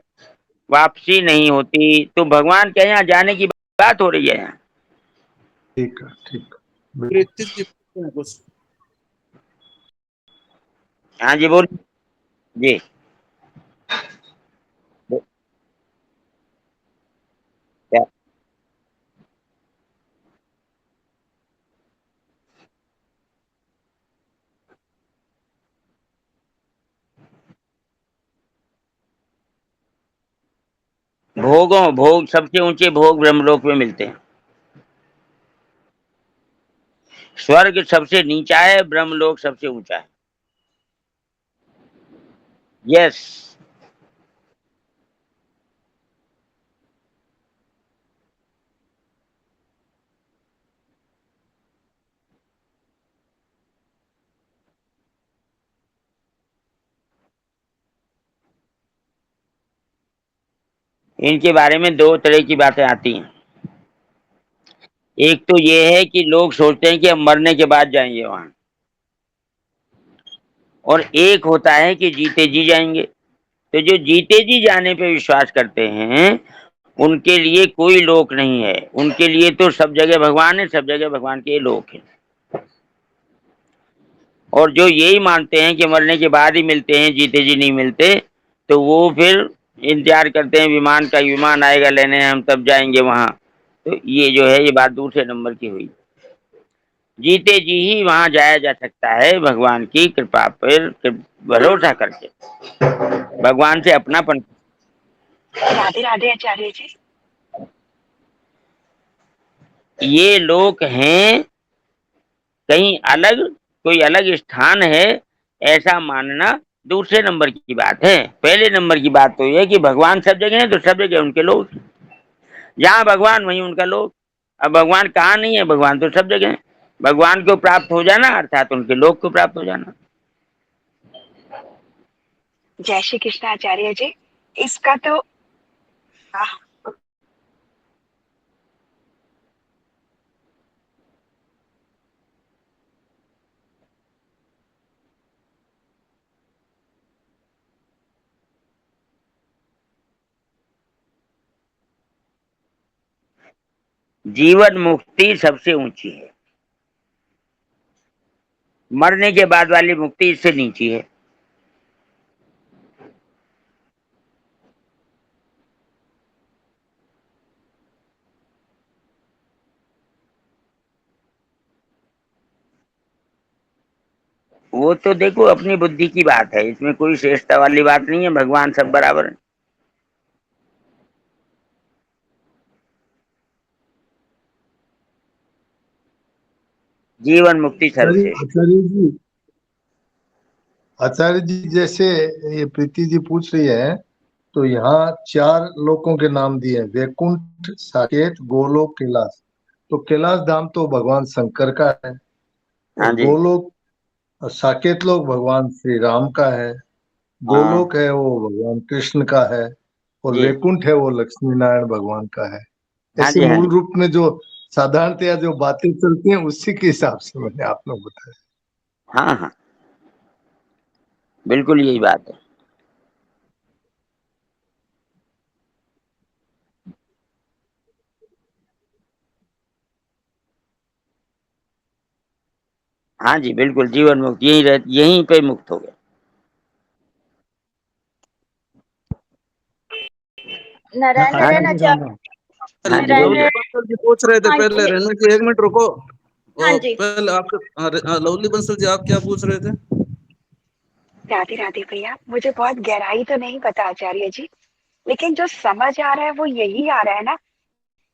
वापसी नहीं होती, तो भगवान के यहाँ जाने की बात हो रही है यहाँ। ठीक है, ठीक है। ऋतिक जी पूछते हैं कुछ। हाँ जी, बोल जी। क्या? भोग सबसे ऊंचे भोग ब्रह्मलोक में मिलते हैं। स्वर्ग सबसे नीचा है, ब्रह्मलोक सबसे ऊंचा है। यस। इनके बारे में दो तरह की बातें आती हैं। एक तो ये है कि लोग सोचते हैं कि हम मरने के बाद जाएंगे वहां, और एक होता है कि जीते जी जाएंगे। तो जो जीते जी जाने पे विश्वास करते हैं उनके लिए कोई लोक नहीं है, उनके लिए तो सब जगह भगवान है, सब जगह भगवान के लोक है। और जो यही मानते हैं कि मरने के बाद ही मिलते हैं, जीते जी नहीं मिलते, तो वो फिर इंतजार करते हैं विमान का, विमान आएगा लेने, हम तब जाएंगे वहां। तो ये जो है ये बात दूसरे नंबर की हुई। जीते जी ही वहां जाया जा सकता है, भगवान की कृपा पर भरोसा करके, भगवान से अपनापन। राधे राधे आचार्य जी। ये लोक हैं कहीं अलग, कोई अलग स्थान है, ऐसा मानना दूसरे नंबर की बात है। पहले नंबर की बात तो यह है कि भगवान सब जगह है, तो सब जगह उनके लोग, जहाँ भगवान वहीं उनका लोग। अब भगवान कहाँ नहीं है, भगवान तो सब जगह है। भगवान को प्राप्त हो जाना अर्थात उनके लोक को प्राप्त हो जाना। जय श्री कृष्ण आचार्य जी। इसका तो जीवन मुक्ति सबसे ऊंची है, मरने के बाद वाली मुक्ति इससे नीची है। वो तो देखो अपनी बुद्धि की बात है, इसमें कोई श्रेष्ठता वाली बात नहीं है, भगवान सब बराबर है। जीवन मुक्ति सर्वश्रेष्ठ। आचार्य जी जैसे ये प्रीति जी पूछ रही है, तो यहाँ 4 लोकों के नाम दिए हैं, वैकुंठ, साकेत, गोलोक, कैलाश। तो कैलाश धाम तो भगवान शंकर का है, हाँ और जी। गोलोक, साकेत लोक भगवान श्री राम का है, गोलोक है वो भगवान कृष्ण का है, और जी। वैकुंठ है वो लक्ष्मी नारायण भगवान का है। हाँ ऐसे जी, हाँ मूल जी। रूप में जो साधारणतया जो बातें चलती हैं उसी के हिसाब से मैंने आप लोग बताया। हाँ, हाँ, बिल्कुल यही बात है। हाँ जी, बिल्कुल जीवन मुक्त यहीं पे मुक्त हो गए। नारायण हाँ नारायण जी, आचार्य। हाँ जी, नारायण बोलिए। नारायण। बंसल जी पूछ रहे थे हाँ पहले, जी, रेणु जी एक मिनट रुको। हाँ ओ, जी। पहले आपके लवली बंसल जी आप क्या पूछ रहे थे? राधे राधे भैया, मुझे बहुत गहराई तो नहीं पता आचार्य जी, लेकिन जो समझ आ रहा है वो यही आ रहा है ना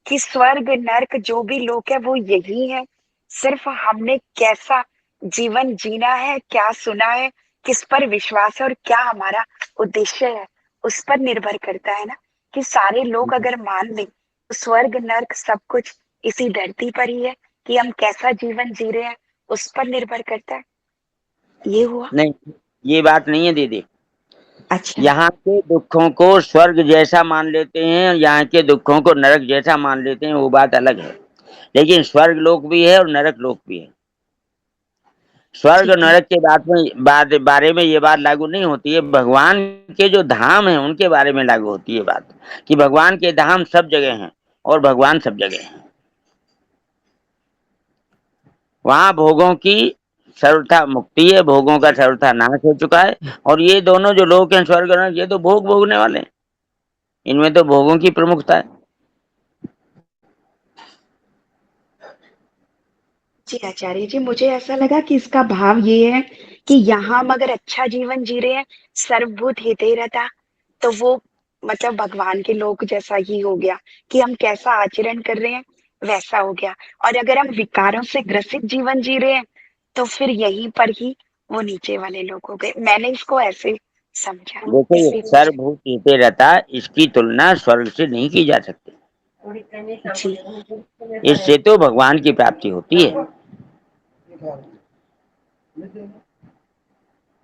कि स्वर्ग नर्क जो भी लोक है वो यही है। सिर्फ हमने कैसा जीवन जीना है, क्या सुना है, किस पर विश्वास है और क्या हमारा उद्देश्य है, उस पर निर्भर करता है ना। कि सारे लोग अगर मान लें तो स्वर्ग नर्क सब कुछ इसी धरती पर ही है, कि हम कैसा जीवन जी रहे हैं उस पर निर्भर करता है। ये हुआ। नहीं, ये बात नहीं है दीदी। अच्छा। यहाँ के दुखों को स्वर्ग जैसा मान लेते हैं और यहाँ के दुखों को नरक जैसा मान लेते हैं, वो बात अलग है। लेकिन स्वर्ग लोक भी है और नरक लोक भी है। स्वर्ग और ठीक है। नरक के बारे में ये बात लागू नहीं होती है। भगवान के जो धाम है उनके बारे में लागू होती है बात, कि भगवान के धाम सब जगह हैं और भगवान सब जगह हैं। वहाँ भोगों की सर्वथा मुक्ति है, भोगों का सर्वथा नाश हो चुका है। और ये दोनों जो लोग हैं स्वर्ग और नरक, ये तो भोग भोगने वाले हैं। इनमें तो भोगों की प्रमुखता है। जी आचार्य जी, मुझे ऐसा लगा कि इसका भाव ये है कि यहाँ हम अगर अच्छा जीवन जी रहे हैं, सर्वभूत हिते रहता, तो वो मतलब भगवान के लोग जैसा ही हो गया, कि हम कैसा आचरण कर रहे हैं वैसा हो गया। और अगर हम विकारों से ग्रसित जीवन जी रहे हैं तो फिर यहीं पर ही वो नीचे वाले लोग हो गए। मैंने इसको ऐसे समझा, देखो, ये इसलिए पूछा। सर्वभूत हिते रहता, इसकी तुलना स्वर्ग से नहीं की जा सकती। जी। इससे तो भगवान की प्राप्ति होती है।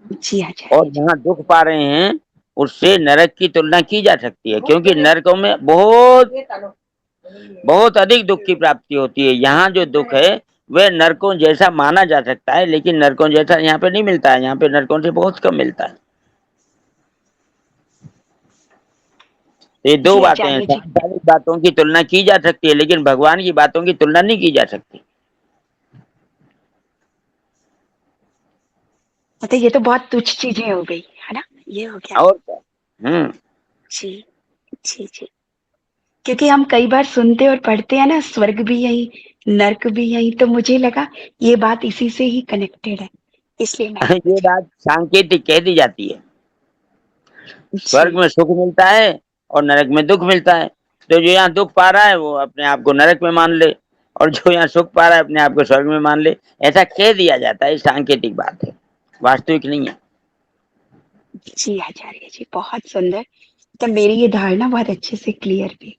जी आचार्य और जी। जहाँ दुख पा रहे हैं उससे नरक की तुलना की जा सकती है, क्योंकि नरकों में बहुत बहुत अधिक दुख की प्राप्ति होती है। यहाँ जो दुख है वह नरकों जैसा माना जा सकता है, लेकिन नरकों जैसा यहाँ पे नहीं मिलता है। यहाँ पे नरकों से बहुत कम मिलता है। ये दो जी बातें हैं। आचार्य जी, सांसारिक बातों की तुलना की जा सकती है, लेकिन भगवान की बातों की तुलना नहीं की जा सकती। मतलब ये तो बहुत तुच्छ चीजें हो गई है ना, ये हो गया। और क्या? जी जी जी। क्योंकि हम कई बार सुनते और पढ़ते हैं ना, स्वर्ग भी यही, नर्क भी यही, तो मुझे लगा ये बात इसी से ही कनेक्टेड है, इसलिए मैंने ये पूछा। बात सांकेतिक कह दी जाती है। जी स्वर्ग में सुख मिलता है और नरक में दुख मिलता है। तो जो यहाँ दुख पा रहा है वो अपने आप को नरक में मान ले, और जो यहाँ सुख पा रहा है अपने आप को स्वर्ग में मान ले। ऐसा कह दिया जाता है, सांकेतिक बात है, वास्तविक नहीं है। जी आचार्य जी, बहुत सुंदर। तो मेरी ये धारणा बहुत अच्छे से क्लियर भी।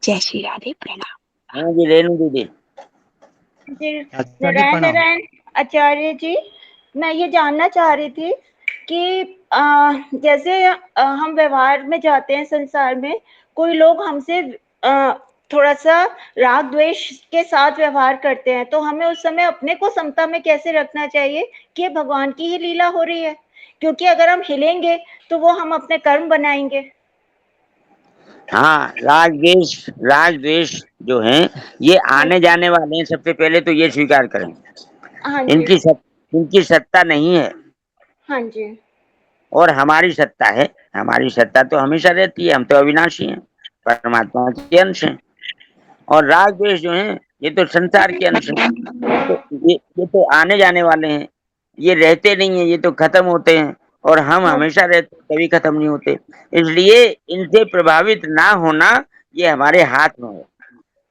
जय श्री राधे, प्रणाम। हाँ जी, रेणु दीदी। जी, नारायण नारायण आचार्य जी, मैं ये जानना चाह रही थी कि जैसे हम व्यवहार में जाते हैं संसार में, कोई लोग हमसे थोड़ा सा राग द्वेष के साथ व्यवहार करते हैं, तो हमें उस समय अपने को समता में कैसे रखना चाहिए कि ये भगवान की ही लीला हो रही है? क्योंकि अगर हम हिलेंगे तो वो हम अपने कर्म बनाएंगे। हाँ, राग द्वेष जो हैं ये हाँ आने जी। जाने वाले हैं। सबसे पहले तो ये स्वीकार करें, हाँ जी। इनकी सत्ता नहीं है हाँ जी। और हमारी सत्ता है। हमारी सत्ता तो हमेशा रहती है। हम तो अविनाशी हैं, परमात्मा के अंश हैं। और राग द्वेष जो हैं ये तो संसार के अंश हैं। ये तो आने जाने वाले हैं, ये रहते नहीं हैं, ये तो खत्म होते हैं। और हम हाँ। हमेशा रहते हैं, कभी खत्म नहीं होते। इसलिए इनसे प्रभावित ना होना ये हमारे हाथ में है।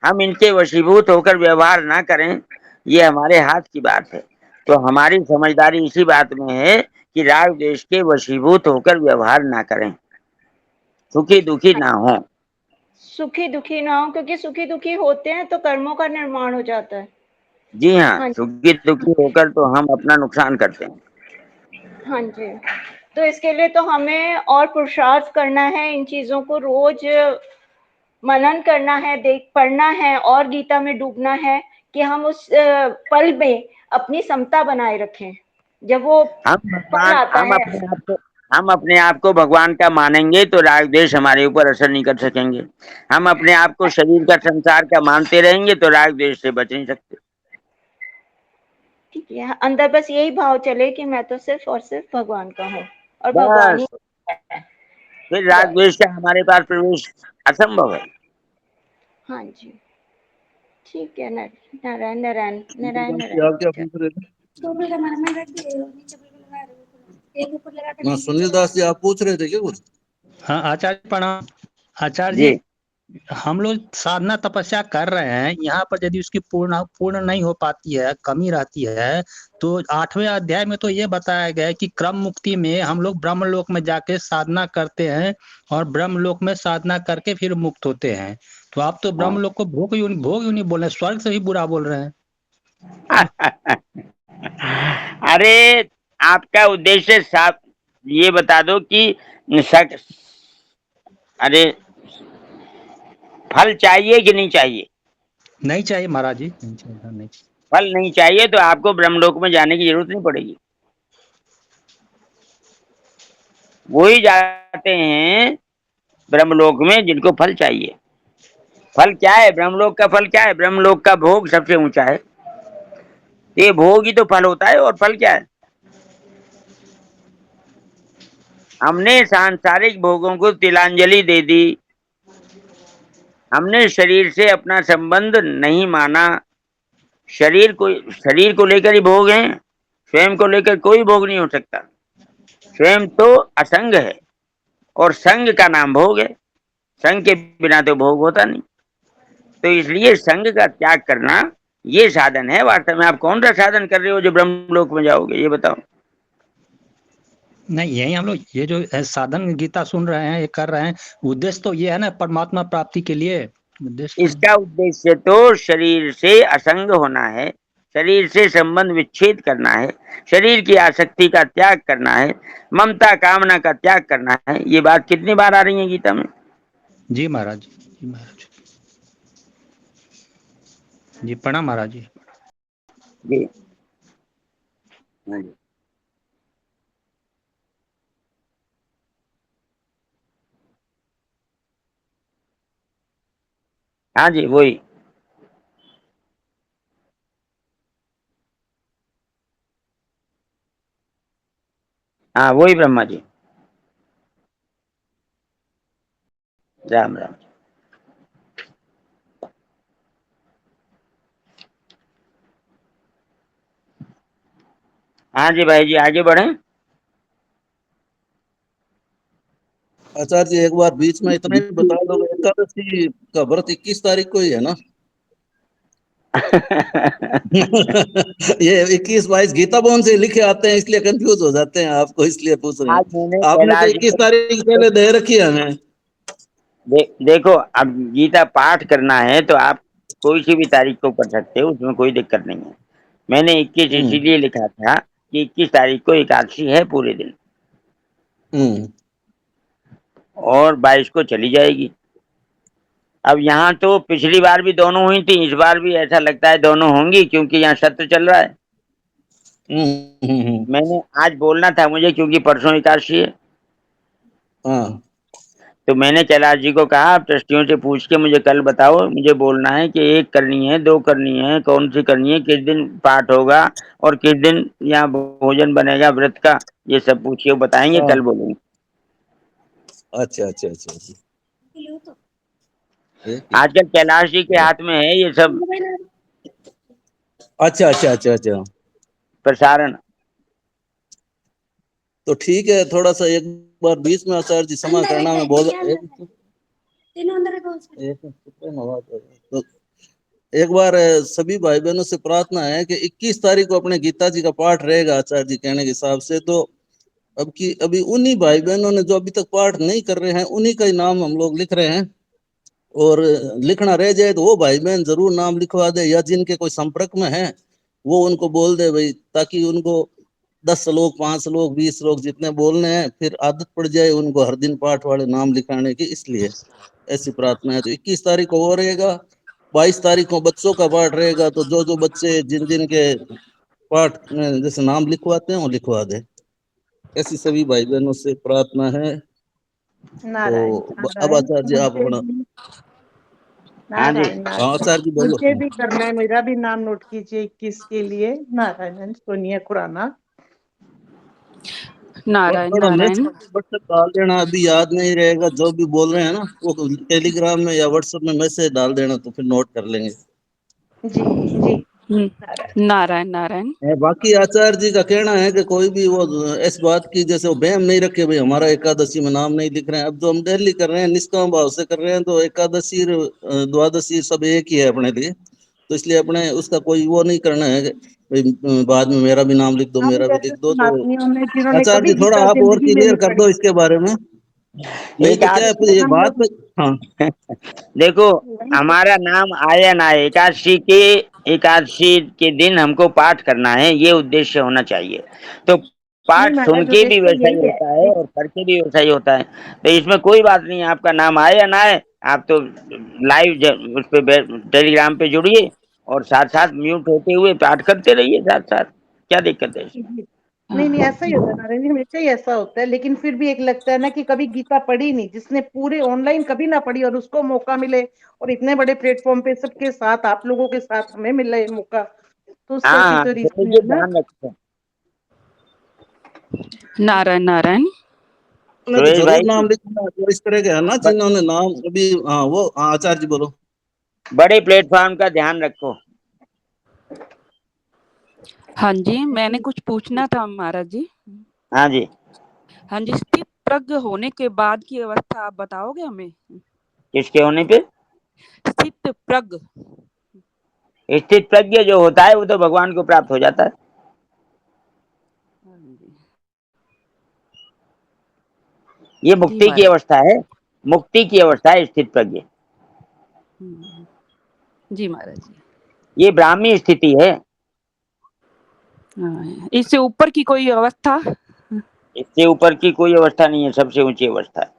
हम इनके वशीभूत होकर व्यवहार ना करें, ये हमारे हाथ की बात है। तो हमारी समझदारी इसी बात में है कि राग द्वेष के वशीभूत होकर व्यवहार ना करें, सुखी दुखी ना हो। सुखी दुखी ना हो, क्योंकि सुखी दुखी होते हैं तो कर्मों का निर्माण हो जाता है। जी हाँ, हाँ। सुखी दुखी होकर तो हम अपना नुकसान करते हैं। हाँ जी। तो इसके लिए तो हमें और पुरुषार्थ करना है, इन चीजों को रोज मनन करना है, देख पढ़ना है और गीता में डूबना है कि हम उस पल में अपनी समता बनाए रखें जब वो पल आता है। हम अपने आप को भगवान का मानेंगे तो राग द्वेष हमारे ऊपर असर नहीं कर सकेंगे। हम अपने आप को शरीर का संसार का मानते रहेंगे तो राग द्वेष से बच नहीं सकते। ठीक है, अंदर बस यही भाव चले कि मैं तो सिर्फ और सिर्फ भगवान का हूँ और भगवान ही है। फिर राग द्वेष का हमारे पास प्रवेश असंभव है। हाँ जी, ठीक है। नारायण नारायण नारायण आप क्या पूछ रहे थे? सुनील दास जी आप पूछ रहे थे क्या कुछ? हाँ आचार्य प्रणाम। आचार्य जी, हम लोग साधना तपस्या कर रहे हैं, यहाँ पर यदि उसकी पूर्ण नहीं हो पाती है, कमी रहती है, तो 8वें अध्याय में तो ये बताया गया है कि क्रम मुक्ति में हम लोग ब्रह्मलोक में जाके साधना करते हैं और ब्रह्मलोक में साधना करके फिर मुक्त होते हैं। तो आप तो ब्रह्मलोक को भोग नहीं बोल रहे, स्वर्ग से ही बुरा बोल रहे हैं। अरे आपका उद्देश्य साफ ये बता दो कि अरे फल चाहिए कि नहीं चाहिए? नहीं चाहिए महाराज जी, नहीं चाहिए। फल नहीं चाहिए तो आपको ब्रह्मलोक में जाने की जरूरत नहीं पड़ेगी। वो ही जाते हैं ब्रह्मलोक में जिनको फल चाहिए। फल क्या है? ब्रह्मलोक का फल क्या है? ब्रह्मलोक का भोग सबसे ऊंचा है। ये भोग ही तो फल होता है। और फल क्या है? हमने सांसारिक भोगों को तिलांजलि दे दी, हमने शरीर से अपना संबंध नहीं माना। शरीर को लेकर ही भोग हैं, स्वयं को लेकर कोई भोग नहीं हो सकता। स्वयं तो असंग है और संग का नाम भोग है। संग के बिना तो भोग होता नहीं। तो इसलिए संग का त्याग करना ये साधन है। वास्तव में आप कौन सा साधन कर रहे हो जो ब्रह्मलोक में जाओगे, ये बताओ? नहीं, यही हम लोग ये जो साधन गीता सुन रहे हैं, ये कर रहे हैं, उद्देश्य तो ये है ना परमात्मा प्राप्ति के लिए। इसका उद्देश्य तो शरीर से असंग होना है, शरीर से संबंध विच्छेद करना है, शरीर की आसक्ति का त्याग करना है, ममता कामना का त्याग करना है। ये बात कितनी बार आ रही है गीता में? जी महाराज जी, महाराज जी प्रणाम महाराज जी। जी हाँ जी। हाँ जी वही। हाँ वही ब्रह्मा जी। राम राम। हाँ जी भाई जी, आगे बढ़े। आचार्य जी एक बार बीच में इतना ही बता दो, एकादशी का व्रत 21 तारीख को ही है ना? ये 21-22 गीता भवन से लिखे आते हैं, इसलिए कंफ्यूज हो जाते हैं आपको, इसलिए पूछ रहे हैं। आपने तो 21 तारीख पहले दे रखी है हमें। देखो, अब गीता पाठ करना है तो आप कोई सी भी तारीख को कर सकते हो, उसमें कोई दिक्कत नहीं है। मैंने 21 इसीलिए लिखा था कि 21 तारीख को एकादशी है पूरे दिन, और 22 को चली जाएगी। अब यहाँ तो पिछली बार भी दोनों हुई थी, इस बार भी ऐसा लगता है दोनों होंगी, क्योंकि यहाँ सत्र चल रहा है। मैंने आज बोलना था मुझे, क्योंकि परसों एकादशी है। तो मैंने कैलाश जी को कहा, आप ट्रस्टियों से पूछ के मुझे कल बताओ, मुझे बोलना है कि 1 करनी है, 2 करनी है, कौन सी करनी है, किस दिन पाठ होगा और किस दिन यहाँ भोजन बनेगा व्रत का, ये सब पूछिए, बताएंगे, कल बोलेंगे। अच्छा अच्छा अच्छा अच्छा। आजकल कैलाश जी के हाथ में है ये सब। अच्छा अच्छा अच्छा अच्छा, प्रसारण। तो ठीक है, थोड़ा सा एक बार बीच में आचार्य जी क्षमा करना, मैं बोल तो एक बार सभी भाई बहनों से प्रार्थना है कि 21 तारीख को अपने गीता जी का पाठ रहेगा आचार्य जी कहने के हिसाब से। तो अभी उन्हीं भाई बहनों ने जो अभी तक पाठ नहीं कर रहे हैं, उन्हीं का ही नाम हम लोग लिख रहे हैं, और लिखना रह जाए तो वो भाई बहन जरूर नाम लिखवा दे, या जिनके कोई संपर्क में है वो उनको बोल दे भाई, ताकि उनको 10 श्लोक 5 श्लोक 20 श्लोक जितने बोलने हैं, फिर आदत पड़ जाए उनको हर दिन पाठ वाले नाम लिखाने की, इसलिए ऐसी प्रार्थना है। तो 21 तारीख को वो रहेगा, 22 तारीख को बच्चों का पाठ रहेगा। तो जो जो बच्चे जिन जिन के पाठ में जैसे नाम लिखवाते हैं वो लिखवा दे, ऐसी सभी भाई बहनों से प्रार्थना है। नारायण तो अब आचार्य जी आप अपना। हाँ जी, नारायण हाँ आचार्य जी बोलो। मुझे भी करना है, मेरा भी नाम नोट कीजिए 21 के लिए। नारायण सोनिया खुराना। नारायण थोड़ा नारायण। व्हाट्सएप डाल देना, अभी याद नहीं रहेगा जो भी बोल रहे हैं ना, वो टेलीग्राम में या व्हाट्सएप में मैसेज डाल देना, तो फिर नोट कर लेंगे। जी जी नारायण नारायण। बाकी आचार्य जी का कहना है कि कोई भी वो इस बात की जैसे वो बहम नहीं रखे, भाई हमारा एकादशी में नाम नहीं लिख रहे हैं। अब जो हम डेली कर रहे हैं निष्काम भाव से कर रहे हैं, तो एकादशी द्वादशी सब एक ही है अपने लिए। तो इसलिए अपने उसका कोई वो नहीं करना है कि भाई बाद में मेरा भी नाम लिख दो, हम मेरा भी जैसे लिख दो। तो सनातनियों में जिन्होंने आचार्य कभी जी थोड़ा गीता आप और जिंदगी में क्लियर नहीं कर पढ़ी। दो इसके बारे में, नहीं एक तो क्या आध है ये हम बात लोग हाँ देखो, हमारा नाम आया ना आए, एकादशी के दिन हमको पाठ करना है, ये उद्देश्य होना चाहिए। तो नहीं पाठ सुन महाराज के भी उद्देश्य वैसा ही यही होता है है। और करके भी वैसा ही होता है। तो इसमें कोई बात नहीं, आपका नाम आए या ना आए, आप तो लाइव उस पे टेलीग्राम पे जुड़िए और साथ साथ म्यूट होते हुए पाठ करते रहिए साथ साथ, क्या दिक्कत है इसमें? नहीं नहीं ऐसा ही होता है नारायण जी, हमेशा ही ऐसा होता है। लेकिन फिर भी एक लगता है ना कि कभी गीता पढ़ी नहीं, जिसने पूरे ऑनलाइन कभी ना पढ़ी और उसको मौका मिले, और इतने बड़े प्लेटफॉर्म पे सबके साथ आप लोगों के साथ हमें मिला ये मौका, तो उसका हाँ भी हाँ, तो तो रीजन मुझे है ना। ध्यान रखो। नारायण नारायण। तो सुरेश जरूर भाई, नाम लिखना। तो इस तरह के है ना जिन्होंने नाम अभी, हाँ वो आचार्य जी बोलो। बड़े प्लेटफॉर्म का ध्यान रखो। हाँ जी, मैंने कुछ पूछना था महाराज जी। हाँ जी, हाँ जी, स्थित प्रज्ञ होने के बाद की अवस्था आप बताओगे हमें? किसके होने पे? स्थित प्रज्ञ। स्थित प्रज्ञ जो होता है वो तो भगवान को प्राप्त हो जाता है। ये मुक्ति की अवस्था है, मुक्ति की अवस्था है स्थित प्रज्ञ। जी महाराज जी। ये ब्राह्मी स्थिति है। इससे ऊपर की कोई अवस्था? इससे ऊपर की कोई अवस्था नहीं है, सबसे ऊंची अवस्था है।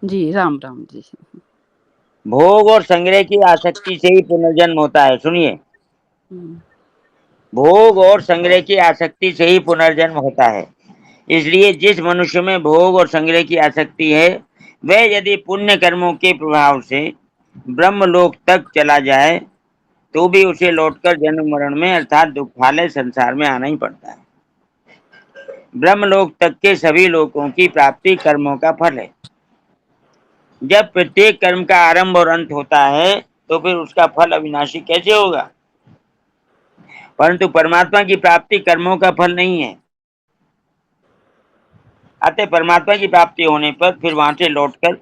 जी राम राम जी। भोग और संग्रह की आसक्ति से ही पुनर्जन्म होता है। सुनिए, भोग और संग्रह की आसक्ति से ही पुनर्जन्म होता है। इसलिए जिस मनुष्य में भोग और संग्रह की आसक्ति है, वह यदि पुण्य कर्मों के प्रभाव से ब्रह्मलोक तक चला जाए तो भी उसे लौटकर जन्म मरण में अर्थात दुखालय संसार में आना ही पड़ता है। ब्रह्मलोक तक के सभी लोगों की प्राप्ति कर्मों का फल है। जब प्रत्येक कर्म का आरंभ और अंत होता है तो फिर उसका फल अविनाशी कैसे होगा? परंतु परमात्मा की प्राप्ति कर्मों का फल नहीं है। अतः परमात्मा की प्राप्ति होने पर फिर वहां से लौटकर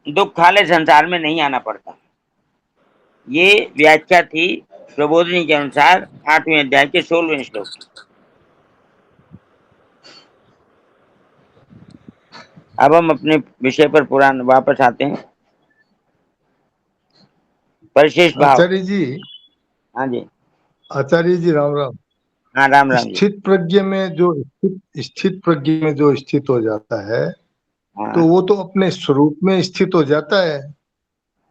दुखालय संसार में नहीं आना पड़ता। ये व्याख्या थी प्रबोधिनी के अनुसार 8वें अध्याय के 16वें श्लोक की। अब हम अपने विषय पर पुराण वापस आते हैं। परिशेष भाव। आचार्य जी। हाँ जी। आचार्य जी राम राम। हाँ राम राम जी। स्थित प्रज्ञ में जो स्थित प्रज्ञ में जो स्थित हो जाता है, हाँ। तो वो तो अपने स्वरूप में स्थित हो जाता है,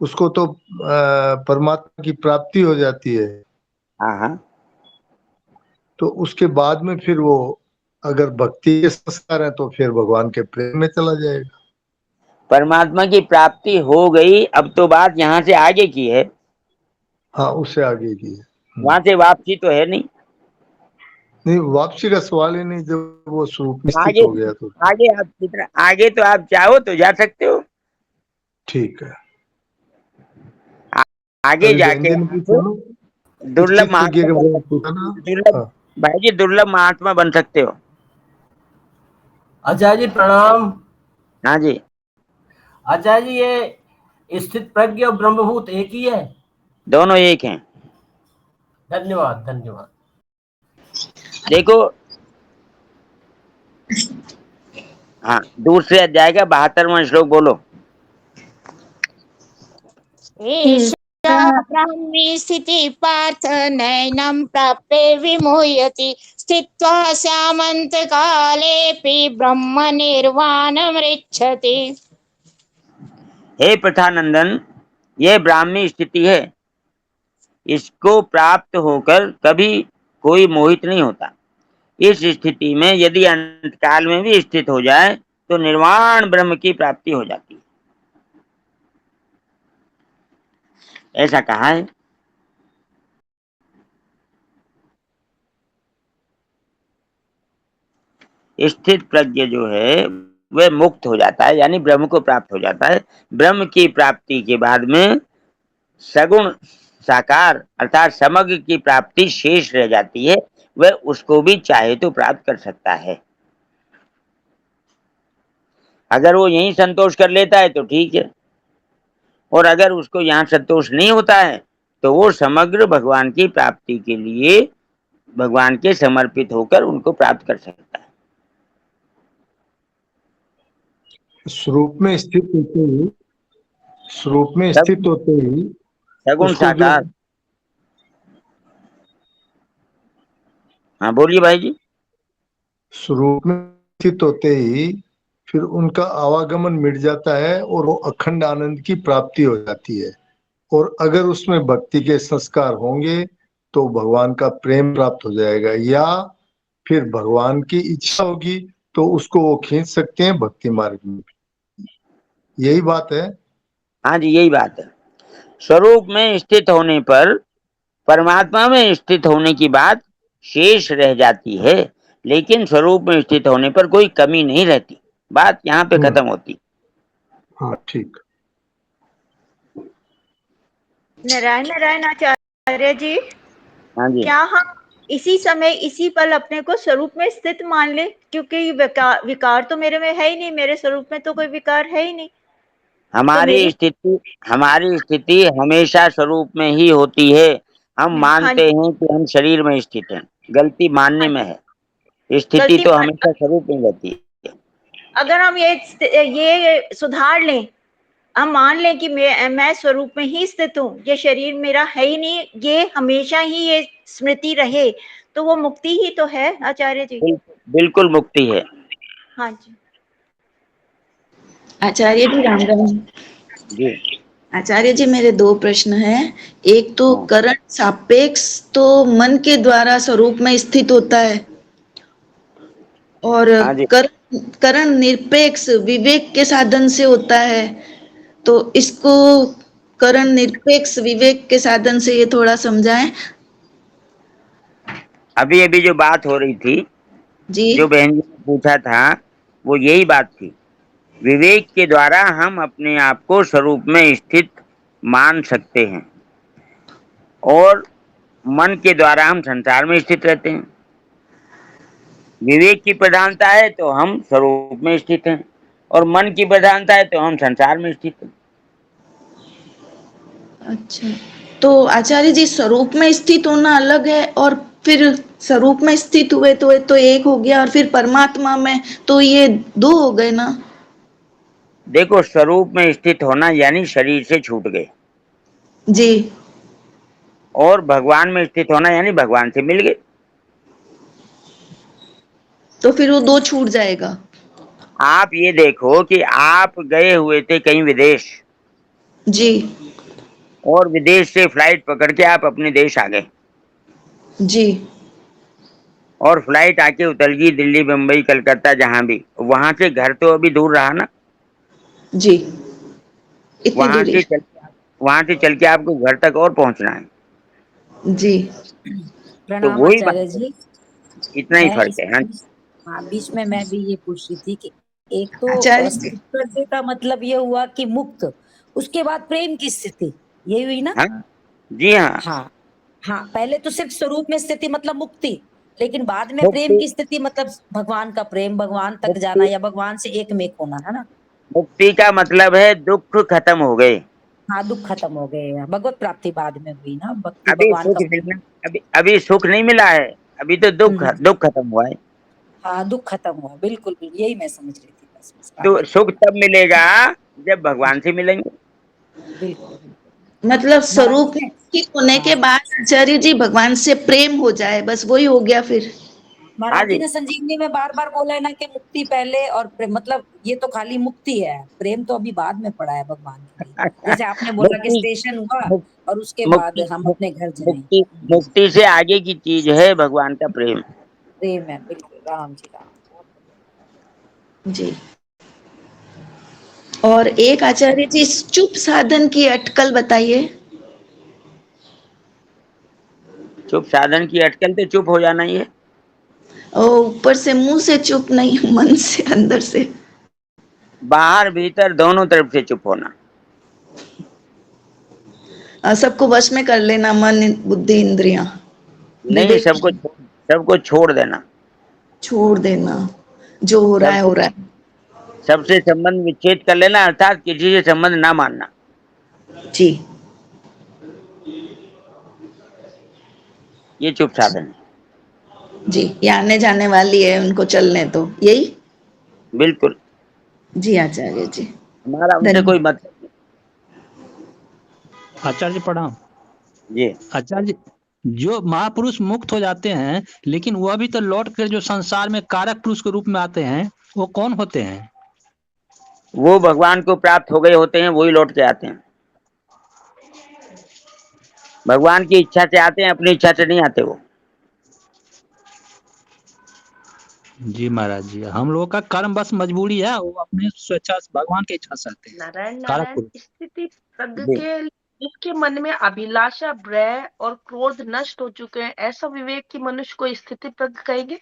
उसको तो परमात्मा की प्राप्ति हो जाती है। हाँ हाँ। तो उसके बाद में फिर वो अगर भक्ति के संस्कार है तो फिर भगवान के प्रेम में चला जाएगा। परमात्मा की प्राप्ति हो गई, अब तो बात यहाँ से आगे की है। हाँ, उससे आगे की है। वहां से वापसी तो है नहीं। नहीं, वापसी का सवाल ही नहीं, जब वो स्वरूप में स्थित आगे हो गया तो आगे आप कितना आगे तो आप चाहो तो जा सकते हो। ठीक है। आगे अभी जाके जैन ने पूछा ना, दुर्लभ स्थित प्रज्ञ के बारे में पूछा ना। दुर्लभ भाई जी, दुर्लभ महात्मा बन सकते हो। आचार्य जी प्रणाम। हाँ जी। आचार्य जी ये स्थित प्रज्ञ और ब्रह्मभूत एक ही है? दोनों एक हैं। धन्यवाद धन्यवाद। देखो, हाँ, दूसरे अध्याय का 72वां श्लोक बोलो। ईशा ब्राह्मी स्थिति पार्थ नैनं प्राप्ते विमुह्यति स्थित्वा स्यामन्त कालेऽपि ब्रह्म निर्वाणमृच्छति। हे प्रथानंदन, यह ब्राह्मी स्थिति है। इसको प्राप्त होकर कभी कोई मोहित नहीं होता। इस स्थिति में यदि अंतकाल में भी स्थित हो जाए तो निर्वाण ब्रह्म की प्राप्ति हो जाती है, ऐसा कहा है। स्थित प्रज्ञ जो है वह मुक्त हो जाता है, यानी ब्रह्म को प्राप्त हो जाता है। ब्रह्म की प्राप्ति के बाद में सगुण साकार अर्थात समग्र की प्राप्ति शेष रह जाती है। वह उसको भी चाहे तो प्राप्त कर सकता है। अगर वो यहीं संतोष कर लेता है तो ठीक है, और अगर उसको यहाँ संतोष नहीं होता है तो वो समग्र भगवान की प्राप्ति के लिए भगवान के समर्पित होकर उनको प्राप्त कर सकता है। स्वरूप में स्थित होते ही सगुण उसको जो साकार। हाँ बोलिए भाई जी। स्वरूप में स्थित होते ही फिर उनका आवागमन मिट जाता है और वो अखंड आनंद की प्राप्ति हो जाती है। और अगर उसमें भक्ति के संस्कार होंगे तो भगवान का प्रेम प्राप्त हो जाएगा, या फिर भगवान की इच्छा होगी तो उसको वो खींच सकते हैं भक्ति मार्ग में। यही बात है। हाँ जी, यही बात है। स्वरूप में स्थित होने पर परमात्मा में स्थित होने की बात शेष रह जाती है, लेकिन स्वरूप में स्थित होने पर कोई कमी नहीं रहती। बात यहाँ पे खत्म होती। हाँ ठीक। नारायण नारायण आचार्य जी, हाँ जी। क्या हम इसी समय इसी पल अपने को स्वरूप में स्थित मान ले? क्योंकि विकार तो मेरे में है ही नहीं, मेरे स्वरूप में तो कोई विकार है ही नहीं। हमारी स्थिति हमेशा स्वरूप में ही होती है। हम मानते हैं कि हम शरीर में स्थित हैं, गलती मानने में है। स्थिति तो हमेशा स्वरूप में रहती है। अगर हम ये सुधार लें, हम मान लें कि मैं स्वरूप में ही स्थित हूँ, ये शरीर मेरा है ही नहीं, ये हमेशा ही ये स्मृति रहे, तो वो मुक्ति ही तो है आचार्य जी। बिल्कुल मुक्ति है। हाँ जी आचार्य जी राम राम जी। आचार्य जी, मेरे दो प्रश्न हैं। एक तो करण सापेक्ष तो मन के द्वारा स्वरूप में स्थित होता है, और करण निरपेक्ष विवेक के साधन से होता है। तो इसको करण निरपेक्ष विवेक के साधन से ये थोड़ा समझाएं। अभी अभी जो बात हो रही थी जी, जो बहन जी ने पूछा था, वो यही बात थी। विवेक के द्वारा हम अपने आप को स्वरूप में स्थित मान सकते हैं, और मन के द्वारा हम संसार में स्थित रहते हैं। विवेक की प्रधानता है तो हम स्वरूप में स्थित हैं, और मन की प्रधानता है तो हम संसार में स्थित हैं। अच्छा, तो आचार्य जी स्वरूप में स्थित होना अलग है, और फिर स्वरूप में स्थित हुए तो एक हो गया, और फिर परमात्मा में तो ये दो हो गए ना। देखो, स्वरूप में स्थित होना यानी शरीर से छूट गए जी, और भगवान में स्थित होना यानी भगवान से मिल गए। तो फिर वो दो छूट जाएगा। आप ये देखो कि आप गए हुए थे कहीं विदेश जी, और विदेश से फ्लाइट पकड़ के आप अपने देश आ गए जी, और फ्लाइट आके उतर गई दिल्ली, मुंबई, कलकत्ता, जहां भी। वहां से घर तो अभी दूर रहा ना। जी, इतनी दूरी। वहां से चल के आपको घर तक और पहुंचना है। जी, तो वही आचार्य जी, इतना ही फर्क है। हाँ, बीच में मैं भी ये पूछ रही थी कि एक तो आचार्य स्थिति का मतलब ये हुआ कि मुक्त, उसके बाद प्रेम की स्थिति, ये हुई ना? हाँ? जी हाँ। हाँ हाँ, पहले तो सिर्फ स्वरूप में स्थिति मतलब मुक्ति, लेकिन बाद में प्रेम की स्थिति मतलब भगवान का प्रेम, भगवान तक जाना या भगवान से एक में होना, है ना? मुक्ति का मतलब है दुख खत्म हो गए। हाँ, दुख खत्म हो गए, भगवत प्राप्ति बाद में हुई ना। भक्ति अभी भगवान सुख का अभी सुख नहीं मिला है, अभी तो दुख खत्म हुआ है। हाँ, दुख खत्म हुआ, बिल्कुल यही मैं समझ रही थी। बस तो सुख तब मिलेगा जब भगवान से मिलेंगे। बिल्कुल। मतलब स्वरूप महाराज में स्थित होने के हाँ बाद आचार्य जी भगवान से प्रेम हो जाए, बस वही हो गया फिर। हाँ महाराज जी जी ने संजीवनी में बार बार बोला है ना कि मुक्ति पहले और मतलब ये तो खाली मुक्ति है, प्रेम तो अभी बाद में पड़ा है भगवान के लिए। जैसे आपने बोला कि मुक्ति स्टेशन हुआ मुक- और उसके बाद मुक्ति हम मुक- अपने घर जाएं। मुक्ति मुक्ति से आगे की चीज है भगवान का प्रेम। प्रेम है, बिल्कुल राम जी राम। जी। और एक आचार्य जी चुप साधन की अटकल बताइए। चुप साधन की अटकल तो चुप हो जाना ही है। और ऊपर से मुंह से चुप नहीं, मन से अंदर से। बाहर भीतर दोनों तरफ से चुप होना। सबको वश में कर लेना, मन बुद्धि इंद्रियां, नहीं, विवेक सबको छोड़ देना। छोड़ देना, जो हो रहा है हो रहा है। सबसे संबंध विच्छेद कर लेना, अर्थात किसी से संबंध ना मानना। जी। ये चुप साधन है। जी, ये आने जाने वाली है, उनको चलने दो, यही। बिल्कुल। जी आचार्य जी, हमारा उनसे धन्यवाद। कोई मतलब नहीं। आचार्य जी प्रणाम। जी आचार्य जी, जो महापुरुष मुक्त हो जाते हैं लेकिन वह भी तो लौट कर जो संसार में कारक पुरुष के रूप में आते हैं, वो कौन होते हैं? वो भगवान को प्राप्त हो गए होते हैं, वही लौट के आते हैं। भगवान की इच्छा से आते हैं, अपनी इच्छा से नहीं आते वो। जी महाराज जी, हम लोगों का कर्म बस मजबूरी है, वो अपने स्वेच्छा से भगवान की इच्छा से आते हैं। नारायण कारक नारायण, पुरुष। स्थिति प्रज्ञ जी के जिसके मन में अभिलाषा, भय और क्रोध नष्ट हो चुके हैं, ऐसा विवेक की मनुष्य को स्थिति प्रज्ञ कहेंगे।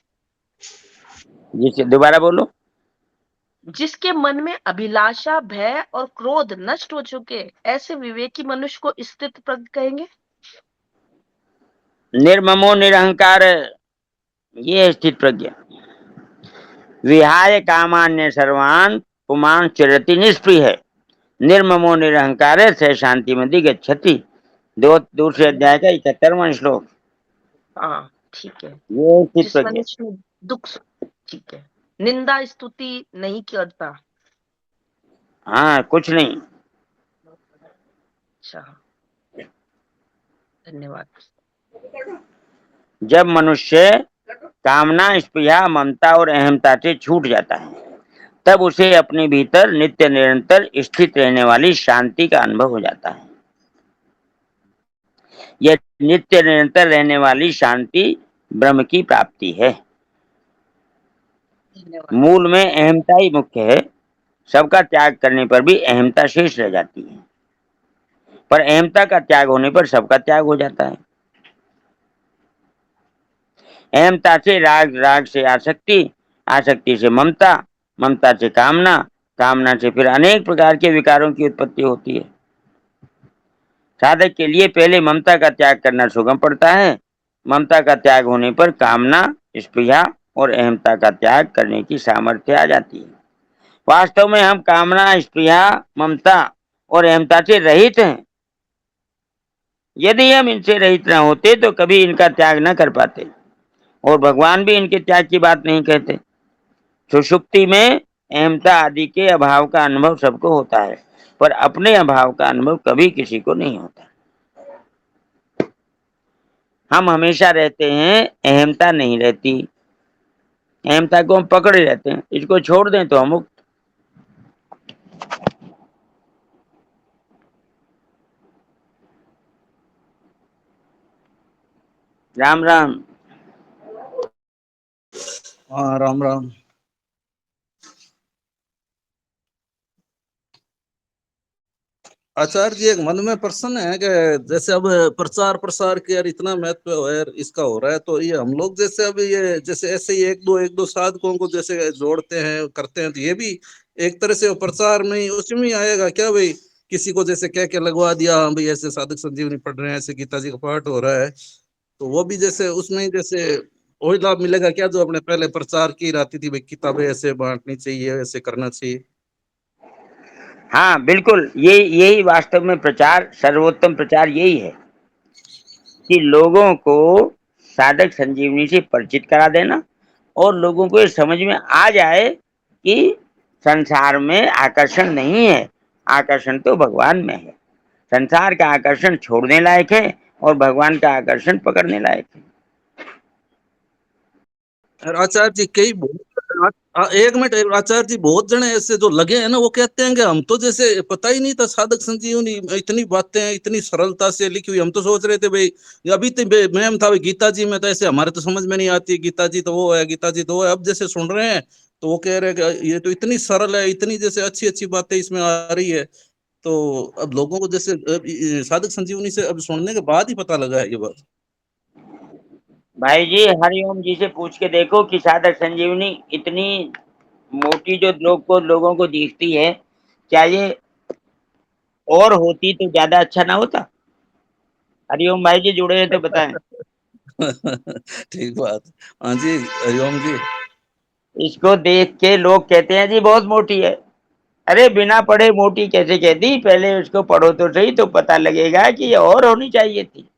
जी दोबारा बोलो। जिसके मन में अभिलाषा, भय और क्रोध नष्ट हो चुके, ऐसे विवेकी मनुष्य को स्थित प्रज्ञ कहेंगे। निर्ममो निरहंकार, ये है स्थित प्रज्ञा। विहाय कामान्य सर्वान पुमान चरति निष्प्रिय, निर्ममो निरहंकार से शांति में गच्छति। दूसरे अध्याय का 71वां श्लोक। हाँ ठीक है। ये स्थित जिस प्रज्ञा। मनुष्य में दुख, ठीक है, निंदा स्तुति नहीं करता। हाँ, कुछ नहीं। अच्छा, धन्यवाद। जब मनुष्य कामना, स्पृहा, ममता और अहमता से छूट जाता है, तब उसे अपने भीतर नित्य निरंतर स्थित रहने वाली शांति का अनुभव हो जाता है। यह नित्य निरंतर रहने वाली शांति ब्रह्म की प्राप्ति है। मूल में अहमता ही मुख्य है। सबका त्याग करने पर भी अहमता शेष रह जाती है, पर अहमता का त्याग होने पर सबका त्याग हो जाता है। अहमता से राग, राग से आसक्ति, आसक्ति से ममता, ममता से कामना, कामना से फिर अनेक प्रकार के विकारों की उत्पत्ति होती है। साधक के लिए पहले ममता का त्याग करना सुगम पड़ता है। ममता का त्याग होने पर कामना, स्पृहा और अहमता का त्याग करने की सामर्थ्य आ जाती है। वास्तव में हम कामना, स्पृहा, ममता और अहमता से रहित हैं। यदि हम इनसे रहित न होते तो कभी इनका त्याग न कर पाते, और भगवान भी इनके त्याग की बात नहीं कहते। सुषुप्ति में अहमता आदि के अभाव का अनुभव सबको होता है, पर अपने अभाव का अनुभव कभी किसी को नहीं होता। हम हमेशा रहते हैं, अहमता नहीं रहती। अहमता को हम पकड़े रहते हैं, इसको छोड़ दें तो हम मुक्त। राम राम। हाँ राम राम। आचार्य जी, एक मन में प्रश्न है कि जैसे अब प्रचार प्रसार के यार इतना महत्व है इसका हो रहा है, तो ये हम लोग जैसे अब ये जैसे ऐसे ही एक दो साधकों को जैसे जोड़ते हैं करते हैं, तो ये भी एक तरह से प्रचार में ही उसमें ही आएगा क्या भाई? किसी को जैसे कह के लगवा दिया, हाँ भाई ऐसे साधक संजीवनी पढ़ रहे हैं, ऐसे गीता जी का पाठ हो रहा है, तो वो भी जैसे उसमें ही जैसे वही लाभ मिलेगा क्या जो अपने पहले प्रचार की रहती थी, भाई किताबें ऐसे बांटनी चाहिए, ऐसे करना चाहिए? हाँ बिल्कुल, यही वास्तव में प्रचार, सर्वोत्तम प्रचार यही है कि लोगों को साधक संजीवनी से परिचित करा देना, और लोगों को ये समझ में आ जाए कि संसार में आकर्षण नहीं है, आकर्षण तो भगवान में है। संसार का आकर्षण छोड़ने लायक है और भगवान का आकर्षण पकड़ने लायक है। और आचार्य जी कई एक मिनट आचार्य जी, बहुत जने ऐसे जो लगे हैं ना, वो कहते हैं कि हम तो जैसे पता ही नहीं था साधक संजीवनी इतनी बातें इतनी सरलता से लिखी हुई, हम तो सोच रहे थे भाई अभी तो मैम था गीता जी में तो ऐसे हमारे तो समझ में नहीं आती, गीता जी तो वो है, गीता जी तो वो है। अब जैसे सुन रहे हैं तो वो कह रहे हैं कि ये तो इतनी सरल है, इतनी जैसे अच्छी अच्छी बातें इसमें आ रही है। तो अब लोगों को जैसे साधक संजीवनी से अब सुनने के बाद ही पता लगा है ये बात। भाई जी हरिओम जी से पूछ के देखो कि साधक संजीवनी इतनी मोटी जो लोगों को दिखती है, क्या ये और होती तो ज्यादा अच्छा ना होता? हरिओम भाई जी जुड़े हैं तो बताएं। ठीक बात। हाँ जी हरिओम जी। इसको देख के लोग कहते हैं जी बहुत मोटी है। अरे बिना पढ़े मोटी कैसे कहती, पहले उसको पढ़ो तो सही, तो पता लगेगा कि ये और होनी चाहिए थी।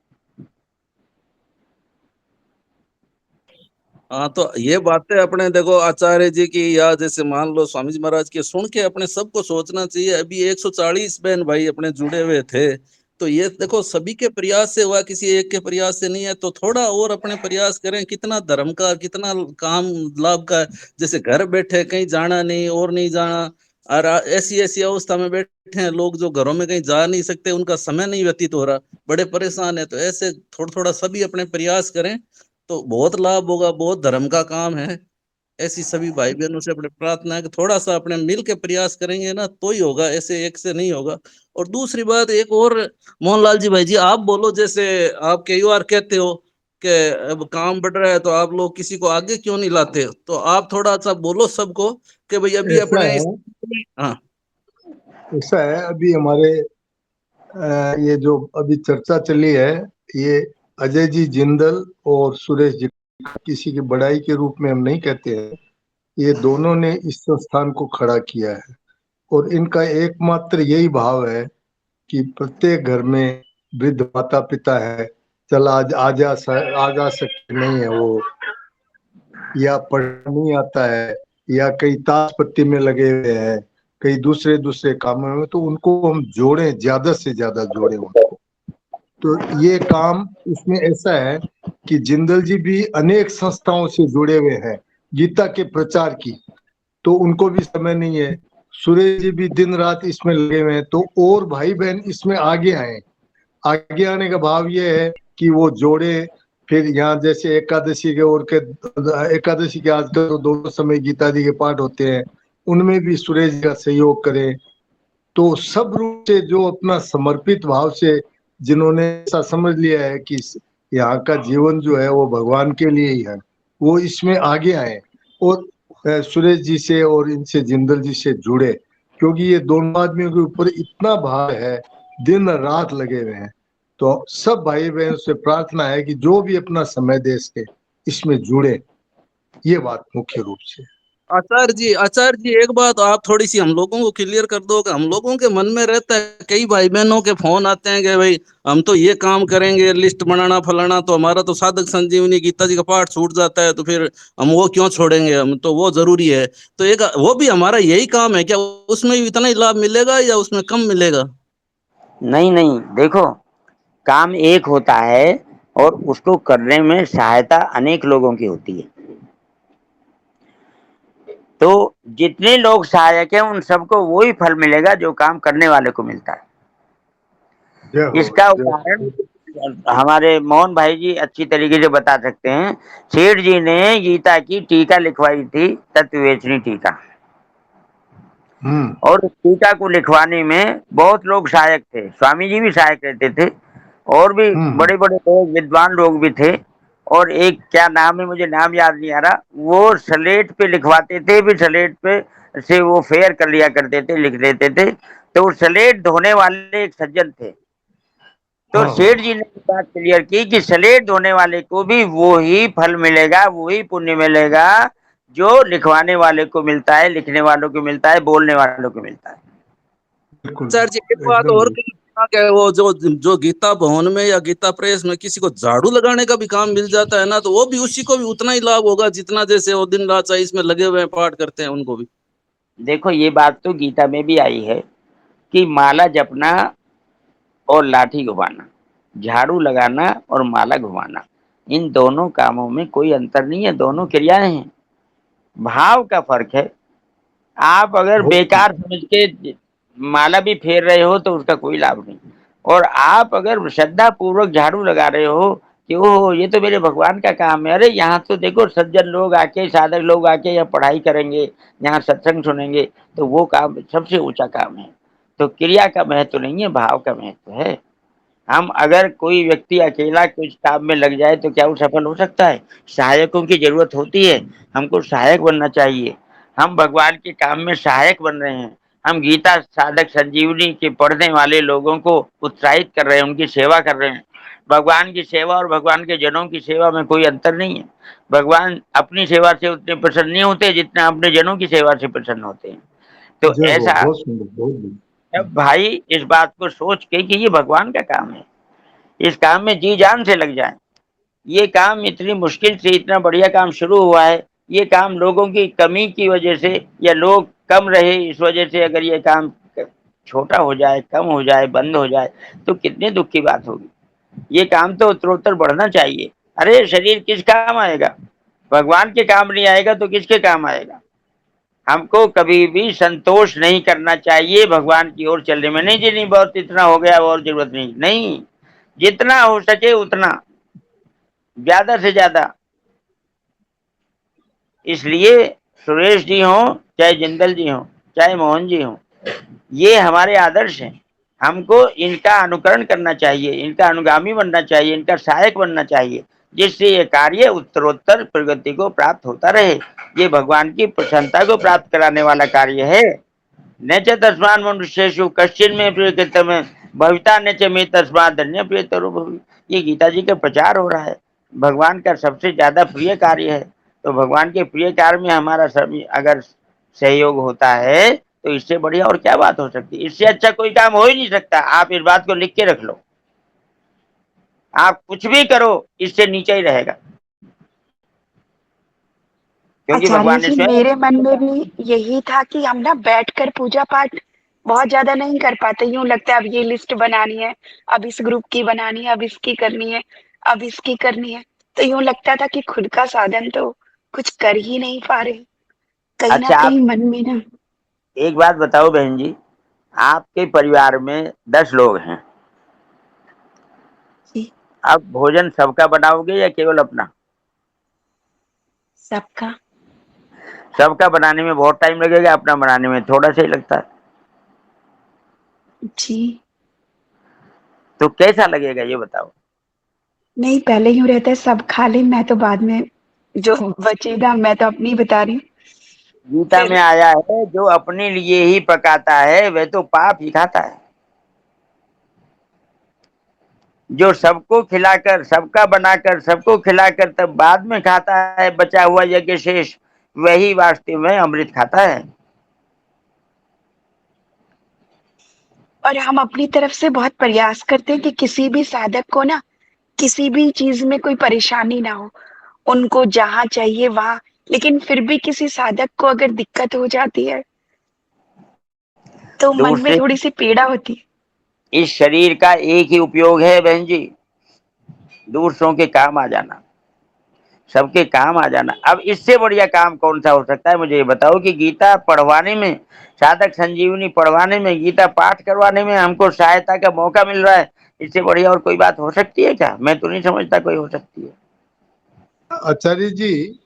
हाँ तो ये बातें अपने देखो आचार्य जी की या जैसे मान लो स्वामी जी महाराज की सुन के अपने सबको सोचना चाहिए। अभी 140 बहन भाई अपने जुड़े हुए थे, तो ये देखो सभी के प्रयास से हुआ, किसी एक के प्रयास से नहीं है। तो थोड़ा और अपने प्रयास करें, कितना धर्म का कितना काम लाभ का है। जैसे घर बैठे कहीं जाना नहीं और नहीं जाना, और ऐसी ऐसी अवस्था में बैठे हैं लोग जो घरों में कहीं जा नहीं सकते, उनका समय नहीं व्यतीत हो रहा, बड़े परेशान है। तो ऐसे थोड़ा थोड़ा सभी अपने प्रयास करें तो बहुत लाभ होगा, बहुत धर्म का काम है। ऐसी सभी भाई बहनों से अपने प्रार्थना है कि थोड़ा सा अपने मिल के प्रयास करेंगे ना तो ही होगा, ऐसे एक से नहीं होगा। और दूसरी बात एक और, मोहनलाल जी भाई जी आप बोलो, जैसे आप कई बार कहते हो कि अब काम बढ़ रहा है तो आप लोग किसी को आगे क्यों नहीं लाते, तो आप थोड़ा सा बोलो सबको कि भाई अभी ऐसा अपने है, हाँ ऐसा है अभी हमारे ये जो अभी चर्चा चली है, ये अजय जी जिंदल और सुरेश जी, किसी की बड़ाई के रूप में हम नहीं कहते हैं, ये दोनों ने इस संस्थान को खड़ा किया है। और इनका एकमात्र यही भाव है कि प्रत्येक घर में वृद्ध माता पिता है, चल आज आ जा सकते नहीं है वो, या पढ़ नहीं आता है, या कई ताश पत्ती में लगे हुए हैं, कई दूसरे दूसरे कामों में, तो उनको हम जोड़ें, ज्यादा से ज्यादा जोड़ें उनको। तो ये काम इसमें ऐसा है कि जिंदल जी भी अनेक संस्थाओं से जुड़े हुए हैं गीता के प्रचार की, तो उनको भी समय नहीं है। सुरेश जी भी दिन रात इसमें लगे हुए हैं, तो और भाई बहन इसमें आगे आए। आगे आने का भाव ये है कि वो जोड़े। फिर यहाँ जैसे एकादशी के एकादशी के आजकल तो दोनों समय गीता जी के पाठ होते हैं, उनमें भी सुरेश जी का सहयोग करें। तो सब रूप से जो अपना समर्पित भाव से जिन्होंने ऐसा समझ लिया है कि यहाँ का जीवन जो है वो भगवान के लिए ही है, वो इसमें आगे आए और सुरेश जी से और इनसे जिंदल जी से जुड़े, क्योंकि ये दोनों आदमियों के ऊपर इतना भार है, दिन रात लगे हुए हैं। तो सब भाई बहन से प्रार्थना है कि जो भी अपना समय दे सके इसमें जुड़े, ये बात मुख्य रूप से। आचार्य जी एक बात आप थोड़ी सी हम लोगों को क्लियर कर दो कि हम लोगों के मन में रहता है, कई भाई बहनों के फोन आते हैं कि भाई हम तो ये काम करेंगे, लिस्ट बनाना फलाना, तो हमारा तो साधक संजीवनी गीता जी का पाठ छूट जाता है, तो फिर हम वो क्यों छोड़ेंगे, हम तो वो जरूरी है। तो एक वो भी हमारा यही काम है क्या, उसमें भी इतना ही लाभ मिलेगा या उसमें कम मिलेगा? नहीं नहीं, देखो काम एक होता है और उसको करने में सहायता अनेक लोगों की होती है। तो जितने लोग सहायक हैं उन सबको वही फल मिलेगा जो काम करने वाले को मिलता है। इसका उदाहरण हमारे मोहन भाई जी अच्छी तरीके से बता सकते हैं। सेठ जी ने गीता की टीका लिखवाई थी, तत्ववेचनी टीका, और उस टीका को लिखवाने में बहुत लोग सहायक थे। स्वामी जी भी सहायक रहते थे और भी बड़े बड़े लोग, विद्वान लोग भी थे। और एक क्या नाम है, मुझे नाम याद नहीं आ रहा, वो स्लेट पे लिखवाते थे, भी स्लेट पे से वो फेयर कर लिया करते थे, लिख देते थे। तो वो स्लेट धोने वाले एक सज्जन थे, तो सेठ जी ने बात क्लियर की कि स्लेट धोने वाले को भी वो ही फल मिलेगा, वही पुण्य मिलेगा जो लिखवाने वाले को मिलता है, लिखने वालों को मिलता है, बोलने वालों को मिलता है। आचार्य जी एक बात और कि वो जो गीता भवन में या गीता प्रेस में किसी को झाड़ू लगाने का भी काम मिल जाता है ना, तो वो भी उसी को भी उतना ही लाभ होगा जितना जैसे वो दिन रात इसमें लगे हुए हैं पाठ करते हैं उनको भी। देखो ये बात तो गीता में भी आई है कि माला जपना और लाठी घुमाना, झाड़ू लगाना और माला घुमाना, इन दोनों कामों में कोई अंतर नहीं है, दोनों क्रियाएं हैं, भाव का फर्क है। आप अगर बेकार समझ के माला भी फेर रहे हो तो उसका कोई लाभ नहीं, और आप अगर श्रद्धा पूर्वक झाड़ू लगा रहे हो कि ओह ये तो मेरे भगवान का काम है, अरे यहाँ तो देखो सज्जन लोग आके, साधक लोग आके यहाँ पढ़ाई करेंगे, यहाँ सत्संग सुनेंगे, तो वो काम सबसे ऊंचा काम है। तो क्रिया का महत्व नहीं है, भाव का महत्व है। हम अगर कोई व्यक्ति अकेला कुछ काम में लग जाए तो क्या वो सफल हो सकता है? सहायकों की जरूरत होती है, हमको सहायक बनना चाहिए। हम भगवान के काम में सहायक बन रहे हैं, हम गीता साधक संजीवनी के पढ़ने वाले लोगों को उत्साहित कर रहे हैं, उनकी सेवा कर रहे हैं। भगवान की सेवा और भगवान के जनों की सेवा में कोई अंतर नहीं है। भगवान अपनी सेवा से उतने प्रसन्न नहीं होते जितना अपने जनों की सेवा से प्रसन्न होते हैं। तो ऐसा बहुत सुंदर, बहुत अब भाई इस बात को सोच के कि ये भगवान का काम है, इस काम में जी जान से लग जाए। ये काम इतनी मुश्किल से इतना बढ़िया काम शुरू हुआ है, ये काम लोगों की कमी की वजह से या लोग कम रहे इस वजह से अगर ये काम छोटा हो जाए, कम हो जाए, बंद हो जाए तो कितने दुख की बात होगी। ये काम तो उत्तरोत्तर बढ़ना चाहिए। अरे शरीर किस काम आएगा? भगवान के काम नहीं आएगा तो किसके काम आएगा? हमको कभी भी संतोष नहीं करना चाहिए भगवान की ओर चलने में। नहीं जी नहीं, बहुत इतना हो गया और जरूरत नहीं, नहीं, जितना हो सके उतना, ज्यादा से ज्यादा। इसलिए सुरेश जी हो, चाहे जिंदल जी हो, चाहे मोहन जी हो, ये हमारे आदर्श हैं। हमको इनका अनुकरण करना चाहिए, इनका अनुगामी बनना चाहिए, इनका सहायक बनना चाहिए, जिससे ये कार्य उत्तरोत्तर प्रगति को प्राप्त होता रहे। ये भगवान की प्रसन्नता को प्राप्त कराने वाला कार्य है। न च तस्मान् मनुष्येषु कश्चिन् मे प्रियकृतम् भविता न च मे तस्मात् धन्य प्रियतरो भवि। ये गीता जी का प्रचार हो रहा है, भगवान का सबसे ज्यादा प्रिय कार्य है। तो भगवान के प्रिय कार्य में हमारा सभी अगर सहयोग होता है तो इससे बढ़िया और क्या बात हो सकती है? इससे अच्छा कोई काम हो ही नहीं सकता। आप इस बात को लिख के रख लो, आप कुछ भी करो इससे नीचे ही रहेगा, क्योंकि आचार्य भगवान ने जी स्वयं मेरे मन में भी यही था कि हम ना बैठकर पूजा पाठ बहुत ज्यादा नहीं कर पाते। यूं लगता है अब ये लिस्ट बनानी है, अब इस ग्रुप की बनानी है, अब इसकी करनी है, अब इसकी करनी है, तो यूं लगता था कि खुद का साधन तो कुछ कर ही नहीं पा रहे। कहीं ना अच्छा कहीं आप मन में ना। एक बात बताओ बहन जी, आपके परिवार में 10 लोग हैं, जी अब भोजन सबका बनाओगे या केवल अपना? सबका। सबका बनाने में बहुत टाइम लगेगा, अपना बनाने में थोड़ा सा ही लगता है। जी तो कैसा लगेगा ये बताओ? नहीं, पहले यूं रहता है सब खा ले, मैं तो बाद में जो बचेगा मैं तो अपनी बता रही हूँ। गीता में आया है जो अपने लिए ही पकाता है वह तो पाप ही खाता है। जो सबको खिलाकर, सबका बनाकर, सबको खिलाकर तब बाद में खाता है बचा हुआ यज्ञ शेष, वही वास्तव में अमृत खाता है। और हम अपनी तरफ से बहुत प्रयास करते हैं कि किसी भी साधक को ना किसी भी चीज में कोई परेशानी ना हो, उनको जहाँ चाहिए वहां। लेकिन फिर भी किसी साधक को अगर दिक्कत हो जाती है तो मन में दूसरे थोड़ी सी पीड़ा होती है। इस शरीर का एक ही उपयोग है बहन जी, दूसरों के काम आ जाना, सबके काम आ जाना। अब इससे बढ़िया काम कौन सा हो सकता है? मुझे ये बताओ कि गीता पढ़वाने में, साधक संजीवनी पढ़वाने में, गीता पाठ करवाने में हमको सहायता का मौका मिल रहा है, इससे बढ़िया और कोई बात हो सकती है क्या? मैं तो नहीं समझता कोई हो सकती है। आचार्य जी,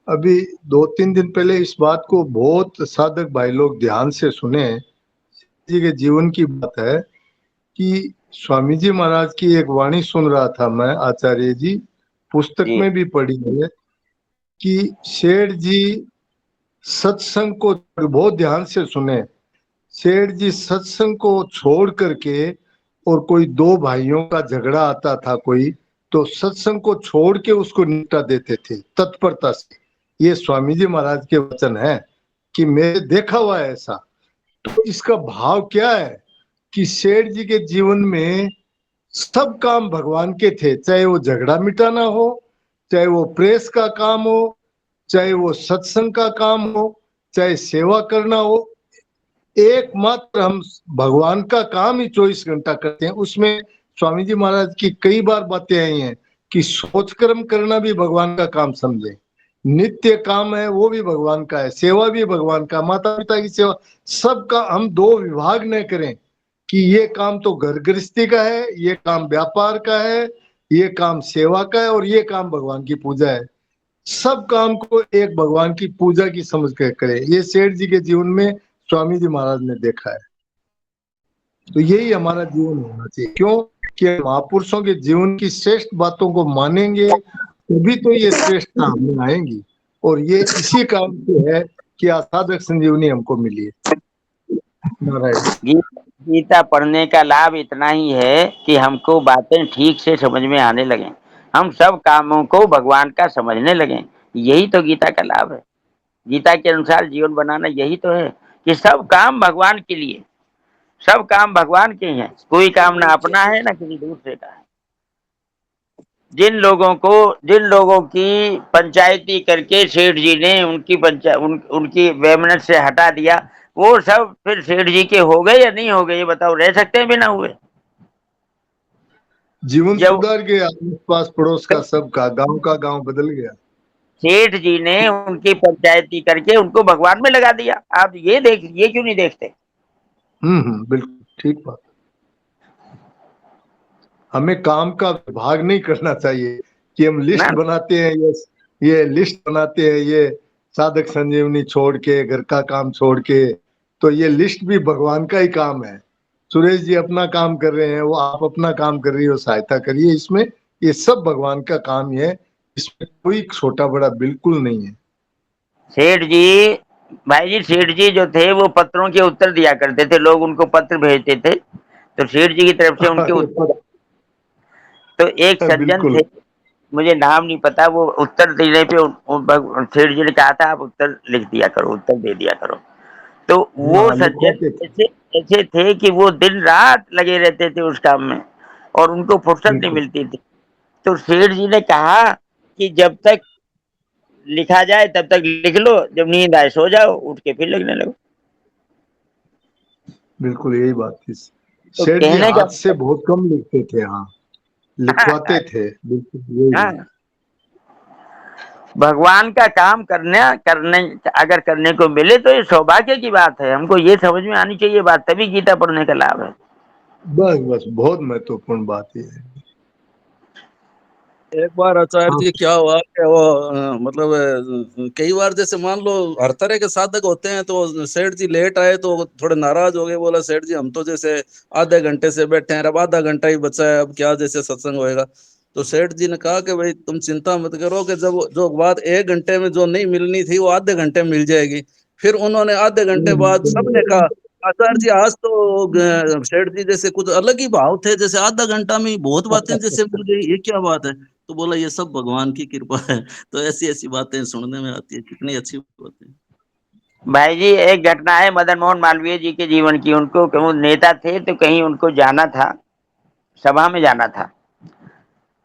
अभी 2-3 दिन पहले इस बात को बहुत साधक भाई लोग ध्यान से सुने। जी के जीवन की बात है कि स्वामी जी महाराज की एक वाणी सुन रहा था मैं, आचार्य जी, पुस्तक जी। में भी पढ़ी है कि शेठ जी सत्संग को बहुत ध्यान से सुने। शेठ जी सत्संग को छोड़ करके, और कोई 2 भाइयों का झगड़ा आता था कोई, तो सत्संग को छोड़ के उसको निपटा देते थे तत्परता से। ये स्वामी जी महाराज के वचन है कि मैंने देखा हुआ है ऐसा। तो इसका भाव क्या है कि शेठ जी के जीवन में सब काम भगवान के थे, चाहे वो झगड़ा मिटाना हो, चाहे वो प्रेस का काम हो, चाहे वो सत्संग का काम हो, चाहे सेवा करना हो, एकमात्र हम भगवान का काम ही 24 घंटा करते हैं। उसमें स्वामी जी महाराज की कई बार बातें आई हैं कि सोच कर्म करना भी भगवान का काम समझे, नित्य काम है वो भी भगवान का है, सेवा भी भगवान का, माता पिता की सेवा, सबका हम दो विभाग न करें कि ये काम तो घर गृहस्थी का है, ये काम व्यापार का है, ये काम सेवा का है और ये काम भगवान की पूजा है। सब काम को एक भगवान की पूजा की समझ कर करें। ये सेठ जी के जीवन में स्वामी जी महाराज ने देखा है। तो यही हमारा जीवन होना चाहिए। क्यों कि महापुरुषों के जीवन की श्रेष्ठ बातों को मानेंगे तभी तो ये श्रेष्ठता हमें आएंगी। और ये इसी काम से है कि असाधक संजीवनी हमको मिली है। नारायण। गीता पढ़ने का लाभ इतना ही है कि हमको बातें ठीक से समझ में आने लगे, हम सब कामों को भगवान का समझने लगे। यही तो गीता का लाभ है। गीता के अनुसार जीवन बनाना यही तो है कि सब काम भगवान के लिए, सब काम भगवान के हैं, कोई काम ना अपना है ना किसी दूसरे का है। जिन लोगों की पंचायती करके सेठ जी ने उनकी वेमनत से हटा दिया, वो सब फिर सेठ जी के हो गए या नहीं हो गए, ये बताओ, रह सकते हैं बिना हुए? जीवन सुधार गया, आस पड़ोस का सबका, गांव का गांव बदल गया। सेठ जी ने उनकी पंचायती करके उनको भगवान में लगा दिया। आप ये क्यों नहीं देखते? बिल्कुल ठीक बात। हमें काम का विभाग नहीं करना चाहिए कि हम लिस्ट बनाते हैं, ये लिस्ट बनाते हैं, ये साधक संजीवनी छोड़ के, घर का काम छोड़ के, तो ये लिस्ट भी भगवान का ही काम है। सुरेश जी अपना काम कर रहे हैं, वो आप अपना काम कर रही हो, सहायता करिए इसमें, ये सब भगवान का काम है, इसमें कोई छोटा बड़ा बिल्कुल नहीं है। सेठ जी, भाई जी, सेठ जी जो थे वो पत्रों के उत्तर दिया करते थे, लोग उनको पत्र भेजते थे तो सेठ जी की तरफ से उनके उत्तर। तो एक सज्जन थे, मुझे नाम नहीं पता, वो उत्तर देने पे सेठ जी ने कहा था आप उत्तर लिख दिया करो, उत्तर दे दिया करो। तो वो सज्जन ऐसे थे कि वो दिन रात लगे रहते थे उस काम में और उनको फुर्सत नहीं मिलती थी। तो सेठ जी ने कहा कि जब तक लिखा जाए तब तक लिख लो, जब नींद आए सो जाओ, उठ के फिर लिखने लगो। बिल्कुल यही बात थी। सेठ जी हाथ से बहुत कम लिखते थे, हाँ लिखवाते थे। बिल्कुल हाँ, भगवान का काम अगर करने को मिले तो ये सौभाग्य की बात है। हमको ये समझ में आनी चाहिए बात, तभी गीता पढ़ने का लाभ है। बस बहुत महत्वपूर्ण बात है। एक बार आचार्य जी क्या हुआ कि वो मतलब कई बार जैसे मान लो हर तरह के साधक होते हैं, तो सेठ जी लेट आए तो थोड़े नाराज हो गए, बोला सेठ जी हम तो जैसे आधे घंटे से बैठे हैं, अब आधा घंटा ही बचा है, अब क्या जैसे सत्संग होएगा। तो सेठ जी ने कहा कि भाई तुम चिंता मत करो कि जब जो बात 1 घंटे में जो नहीं मिलनी थी वो आधे घंटे में मिल जाएगी। फिर उन्होंने आधे घंटे बाद सबने कहा आचार्य जी आज तो सेठ जी जैसे कुछ अलग ही भाव थे, जैसे आधा घंटा में बहुत बातें जैसे मिल गई, ये क्या बात है? तो बोला ये सब भगवान की कृपा है। तो ऐसी ऐसी बातें सुनने में आती है, कितनी अच्छी बातें। भाई जी, एक घटना है मदन मोहन मालवीय जी के जीवन की। उनको वो नेता थे तो कहीं उनको जाना था, सभा में जाना था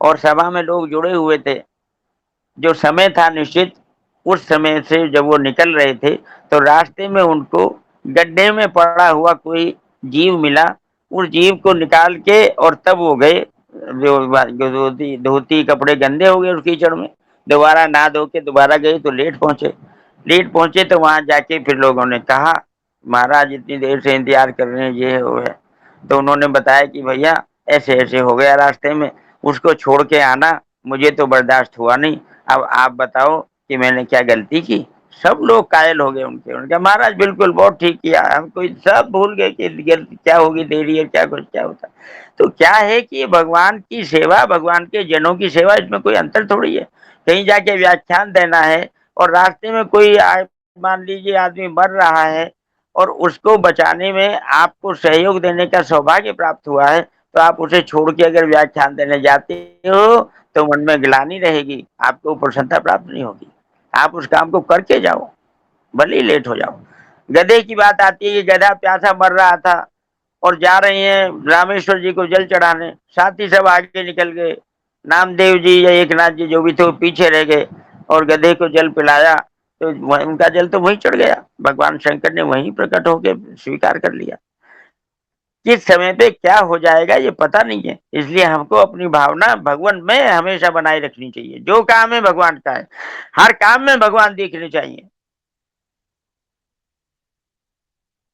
और सभा में लोग जुड़े हुए थे। जो समय था निश्चित, उस समय से जब वो निकल रहे थे तो रास्ते में उनको गड्ढे में पड़ा हुआ कोई जीव मिला। उस जीव को निकाल के और तब वो गए, जो धोती कपड़े गंदे हो गए उस कीचड़ में, दोबारा नहा धो के दोबारा गए तो लेट पहुंचे। तो वहां जाके फिर लोगों ने कहा महाराज इतनी देर से इंतजार कर रहे हैं, ये है वो है। तो उन्होंने बताया कि भैया ऐसे ऐसे हो गया रास्ते में, उसको छोड़ के आना, मुझे तो बर्दाश्त हुआ नहीं, अब आप बताओ कि मैंने क्या गलती की। सब लोग कायल हो गए उनके। उन्होंने कहा महाराज बिल्कुल बहुत ठीक किया, हम कोई सब भूल गए कि गलती क्या होगी, देरी है क्या कुछ क्या होता। तो क्या है कि भगवान की सेवा, भगवान के जनों की सेवा, इसमें कोई अंतर थोड़ी है। कहीं जाके व्याख्यान देना है और रास्ते में कोई मान लीजिए आदमी मर रहा है और उसको बचाने में आपको सहयोग देने का सौभाग्य प्राप्त हुआ है, तो आप उसे छोड़ के अगर व्याख्यान देने जाते हो तो मन में ग्लानि रहेगी, आपको प्रसन्नता प्राप्त नहीं होगी। आप उस काम को करके जाओ, भले ही लेट हो जाओ। गधे की बात आती है कि गधा प्यासा मर रहा था और जा रहे हैं रामेश्वर जी को जल चढ़ाने, साथी सब आगे निकल गए, नामदेव जी या एकनाथ जी जो भी थे वो पीछे रह गए और गधे को जल पिलाया तो उनका जल तो वहीं चढ़ गया, भगवान शंकर ने वहीं प्रकट होके स्वीकार कर लिया। किस समय पे क्या हो जाएगा ये पता नहीं है, इसलिए हमको अपनी भावना भगवान में हमेशा बनाए रखनी चाहिए। जो काम है भगवान का है, हर काम में भगवान दिखने चाहिए।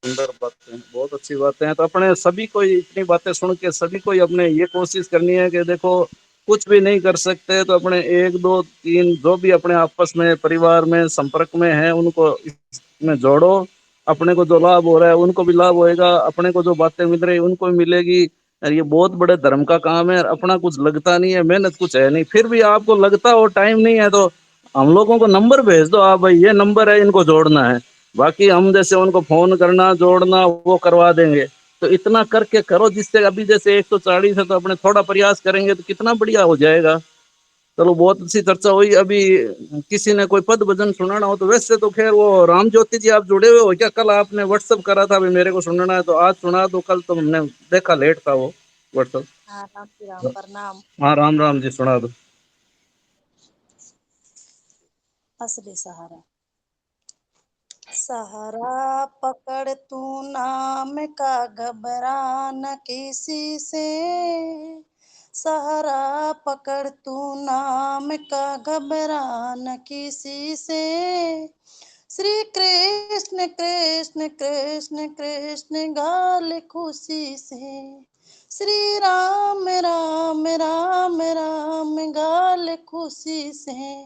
सुंदर बातें, बहुत अच्छी बातें हैं। तो अपने सभी को इतनी बातें सुन के सभी को अपने ये कोशिश करनी है कि देखो कुछ भी नहीं कर सकते तो अपने 1 2 3 जो भी अपने आपस में परिवार में संपर्क में है उनको इसमें जोड़ो। अपने को जो लाभ हो रहा है उनको भी लाभ होएगा, अपने को जो बातें मिल रही है उनको भी मिलेगी। और ये बहुत बड़े धर्म का काम है। अपना कुछ लगता नहीं है, मेहनत कुछ है नहीं, फिर भी आपको लगता हो टाइम नहीं है तो हम लोगों को नंबर भेज दो, आप भाई ये नंबर है इनको जोड़ना है। बाकी हम जैसे उनको फोन करना जोड़ना वो करवा देंगे। तो इतना करके करो जिससे अभी जैसे 140 है तो अपने थोड़ा प्रयास करेंगे तो कितना बढ़िया हो जाएगा। चलो बहुत अच्छी चर्चा हुई। अभी किसी ने कोई पद भजन सुनाना हो तो वैसे तो खैर वो राम ज्योति जी आप जुड़े हुए हो क्या? कल आपने व्हाट्सअप करा था अभी मेरे को सुनना है तो आज सुना दो, कल तो हमने देखा लेट था वो व्हाट्सअप। हाँ राम जी राम, प्रणाम। हाँ राम राम जी सुना दो। असली सहारा। सहारा पकड़ तू नाम का, घबरा न किसी से। सहारा पकड़ तू नाम का, घबरा न किसी से। श्री कृष्ण कृष्ण कृष्ण कृष्ण गाल खुशी से। श्री राम राम राम राम गाल खुशी से।